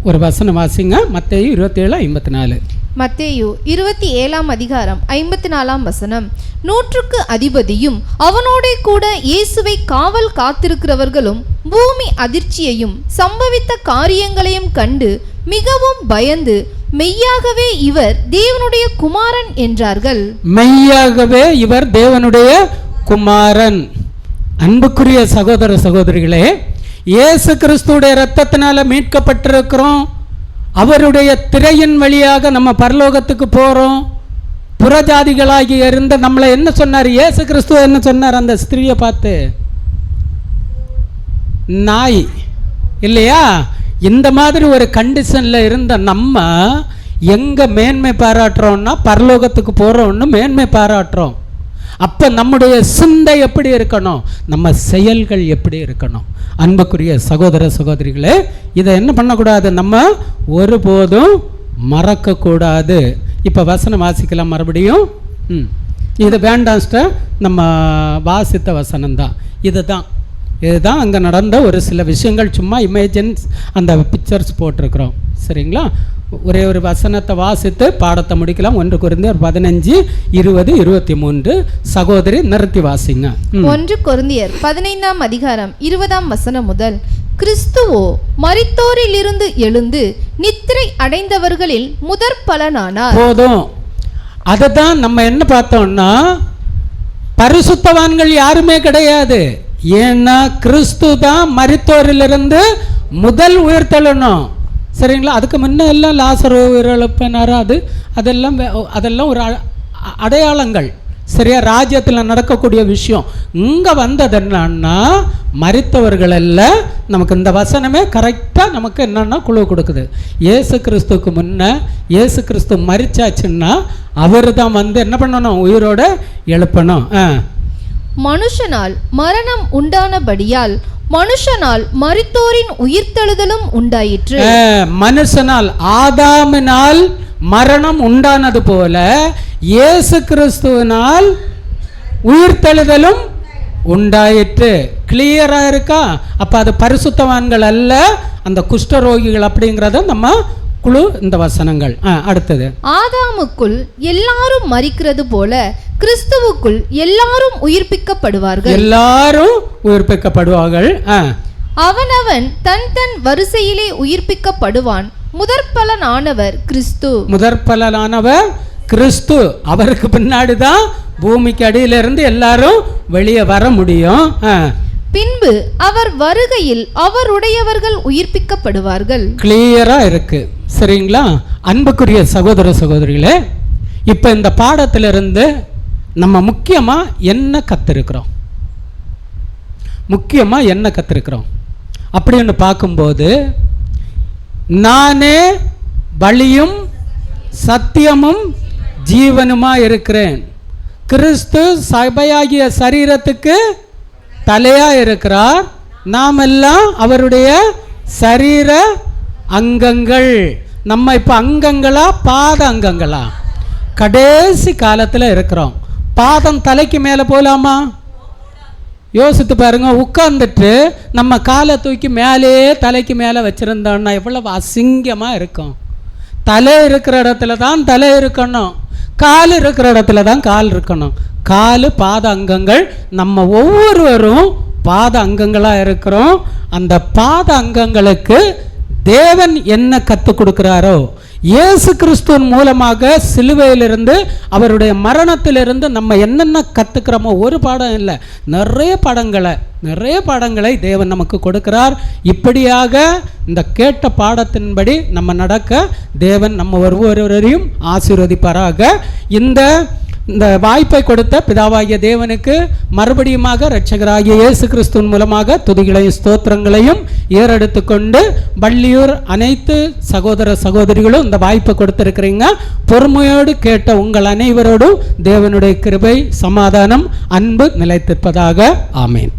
ஒரு வசனம் வாசிங்க. மத்தேயு 27:54. மத்தேயு 27:54 100க்கு அதிபதியும் அவனோடே கூட இயேசுவை காவல் காத்திருக்கிறவர்களும் பூமி அதிர்ச்சியையும் சம்பவித்த காரியங்களையும் கண்டு மிகவும் பயந்து மெய்யாகவே இவர் தேவனுடைய குமாரன் என்றார்கள். மெய்யாகவே இவர் தேவனுடைய குமாரன். அன்புக்குரிய சகோதர சகோதரிகளே, இயேசு கிறிஸ்துடைய இரத்தத்தினால மீட்கப்பட்டிருக்கிறோம். அவருடைய திரையின் வழியாக நம்ம பரலோகத்துக்கு போறோம். புறஜாதிகளாகி இருந்த நம்மளை என்ன சொன்னார் இயேசு கிறிஸ்து? என்ன சொன்னார் அந்த ஸ்திரீயை பார்த்து? நாய் இல்லையா? இந்த மாதிரி ஒரு கண்டிஷன்ல இருந்த நம்ம எங்க மேன்மை பாராட்டுறோம்னா பரலோகத்துக்கு போறோம்னு மேன்மை பாராட்டுறோம். அப்ப நம்முடைய சிந்தை எப்படி இருக்கணும், நம்ம செயல்கள் எப்படி இருக்கணும்? அன்புக்குரிய சகோதர சகோதரிகளே, இதை என்ன பண்ணக்கூடாது, நம்ம ஒருபோதும் மறக்க கூடாது. இப்ப வசனம் வாசிக்கலாம் மறுபடியும். இது வேண்டாம் சிஸ்டர், நம்ம வாசித்த வசனம் தான் இதுதான் அங்கே நடந்த ஒரு சில விஷயங்கள். சும்மா இமேஜின்ஸ் அந்த பிக்சர்ஸ் போட்டிருக்கிறோம். சரிங்களா? ஒரே ஒரு வசனத்தை வாசித்து பாடத்தை முடிக்கலாம். 1 கொரிந்தியர் 15:20-23. சகோதரி நிறுத்தி வாசிங்க. 1 கொரிந்தியர் 15:20 முதல், கிறிஸ்துவோ மரித்தோரிலிருந்து எழுந்து நித்திரை அடைந்தவர்களில் முதற் பலனானார். போதும். அதை தான் நம்ம என்ன பார்த்தோம்னா, பரிசுத்தவான்கள் யாருமே கிடையாது. ஏன்னா கிறிஸ்து தான் மரித்தோரிலிருந்து முதல் உயிர்த்தெழணும். சரிங்களா? அதுக்கு முன்ன எல்லாம் லாசரு உயிரிழப்பினார், அதெல்லாம் ஒரு அடையாளங்கள். சரியா? ராஜ்யத்தில் நடக்கக்கூடிய விஷயம். இங்கே வந்தது என்னன்னா, மரித்தவர்கள் எல்லாம் நமக்கு இந்த வசனமே கரெக்டாக நமக்கு என்னன்னா குழு கொடுக்குது. இயேசு கிறிஸ்துக்கு முன்ன இயேசு கிறிஸ்து மரிச்சாச்சுன்னா அவர் தான் வந்து என்ன பண்ணணும், உயிரோட எழுப்பணும். மனுஷனால் மரணம் உண்டானபடியால் மனுஷனால் மரித்தோரின் உயிர்த்தெழுதலும் உண்டாயிற்று. மனுஷனால், ஆதாமினால் மரணம் உண்டானது போல இயேசு கிறிஸ்துவினால் உயிர்த்தெழுதலும் உண்டாயிற்று. கிளியரா இருக்கா? அப்ப அது பரிசுத்தவான்கள் அல்ல, அந்த குஷ்டரோகிகள் அப்படிங்கறத நம்ம குழு இந்த வசனங்கள். அடுத்தது, ஆதாமுக்குள் எல்லாரும் மரிக்கிறது போல கிறிஸ்துவுக்குள் எல்லாரும் உயிர்ப்பிக்கப்படுவார்கள். எல்லாரும் உயிர்ப்பிக்கப்படுவார்கள். அவனவன் தன் தன் வரிசையிலே உயிர்ப்பிக்கப்படுவான். முதற்பலனானவர் கிறிஸ்து. முதற்பலனானவர் கிறிஸ்து. அவருக்கு பின்னாடி தான் பூமிக்கு அடியிலிருந்து எல்லாரும் வெளியே வர முடியும். பின்பு அவர் வருகையில் அவருடையவர்கள் உயிர்ப்பிக்கப்படுவார்கள். கிளியரா இருக்கு. சரிங்களா? அன்புக்குரிய சகோதர சகோதரிகளே, இப்ப இந்த பாடத்திலிருந்து நம்ம முக்கியமா என்ன கத்திருக்கிறோம் அப்படின்னு பார்க்கும்போது, நானே வழியும் சத்தியமும் ஜீவனுமா இருக்கிறேன். கிறிஸ்து சபையாகிய சரீரத்துக்கு தலையா இருக்கிறார். நாம் எல்லாம் அவருடைய சரீர அங்கங்கள். நம்ம இப்ப அங்கங்களா பாத அங்கங்களா? கடைசி காலத்துல இருக்கிறோம். பாதம் தலைக்கு மேலே போகலாமா? யோசித்து பாருங்க. உட்கார்ந்துட்டு நம்ம காலை தூக்கி மேலே தலைக்கு மேலே வச்சுருந்தோன்னா எவ்வளவு அசிங்கமாக இருக்கும். தலை இருக்கிற இடத்துல தான் தலை இருக்கணும், கால் இருக்கிற இடத்துல தான் கால் இருக்கணும். கால் பாத அங்கங்கள், நம்ம ஒவ்வொருவரும் பாத அங்கங்களாக இருக்கிறோம். அந்த பாத அங்கங்களுக்கு தேவன் என்ன கற்றுக் கொடுக்குறாரோ, இயேசு கிறிஸ்துவின் மூலமாக சிலுவையிலிருந்து அவருடைய மரணத்திலிருந்து நம்ம என்னென்ன கற்றுக்கிறோமோ, ஒரு பாடம் இல்லை, நிறைய பாடங்களை தேவன் நமக்கு கொடுக்கிறார். இப்படியாக இந்த கேட்ட பாடத்தின்படி நம்ம நடக்க தேவன் நம்ம ஒவ்வொருவரையும் ஆசீர்வதிப்பாராக. இந்த வாய்ப்பை கொடுத்த பிதாவாகிய தேவனுக்கு மறுபடியுமாக இரட்சகராகிய இயேசு கிறிஸ்துவின் மூலமாக துதிகளையும் ஸ்தோத்திரங்களையும் ஏறெடுத்து கொண்டு, வள்ளியூர் அனைத்து சகோதர சகோதரிகளும் இந்த வாய்ப்பை கொடுத்திருக்கிறீங்க. பொறுமையோடு கேட்ட உங்கள் அனைவரோடும் தேவனுடைய கிருபை, சமாதானம், அன்பு நிலைத்திருப்பதாக. ஆமேன்.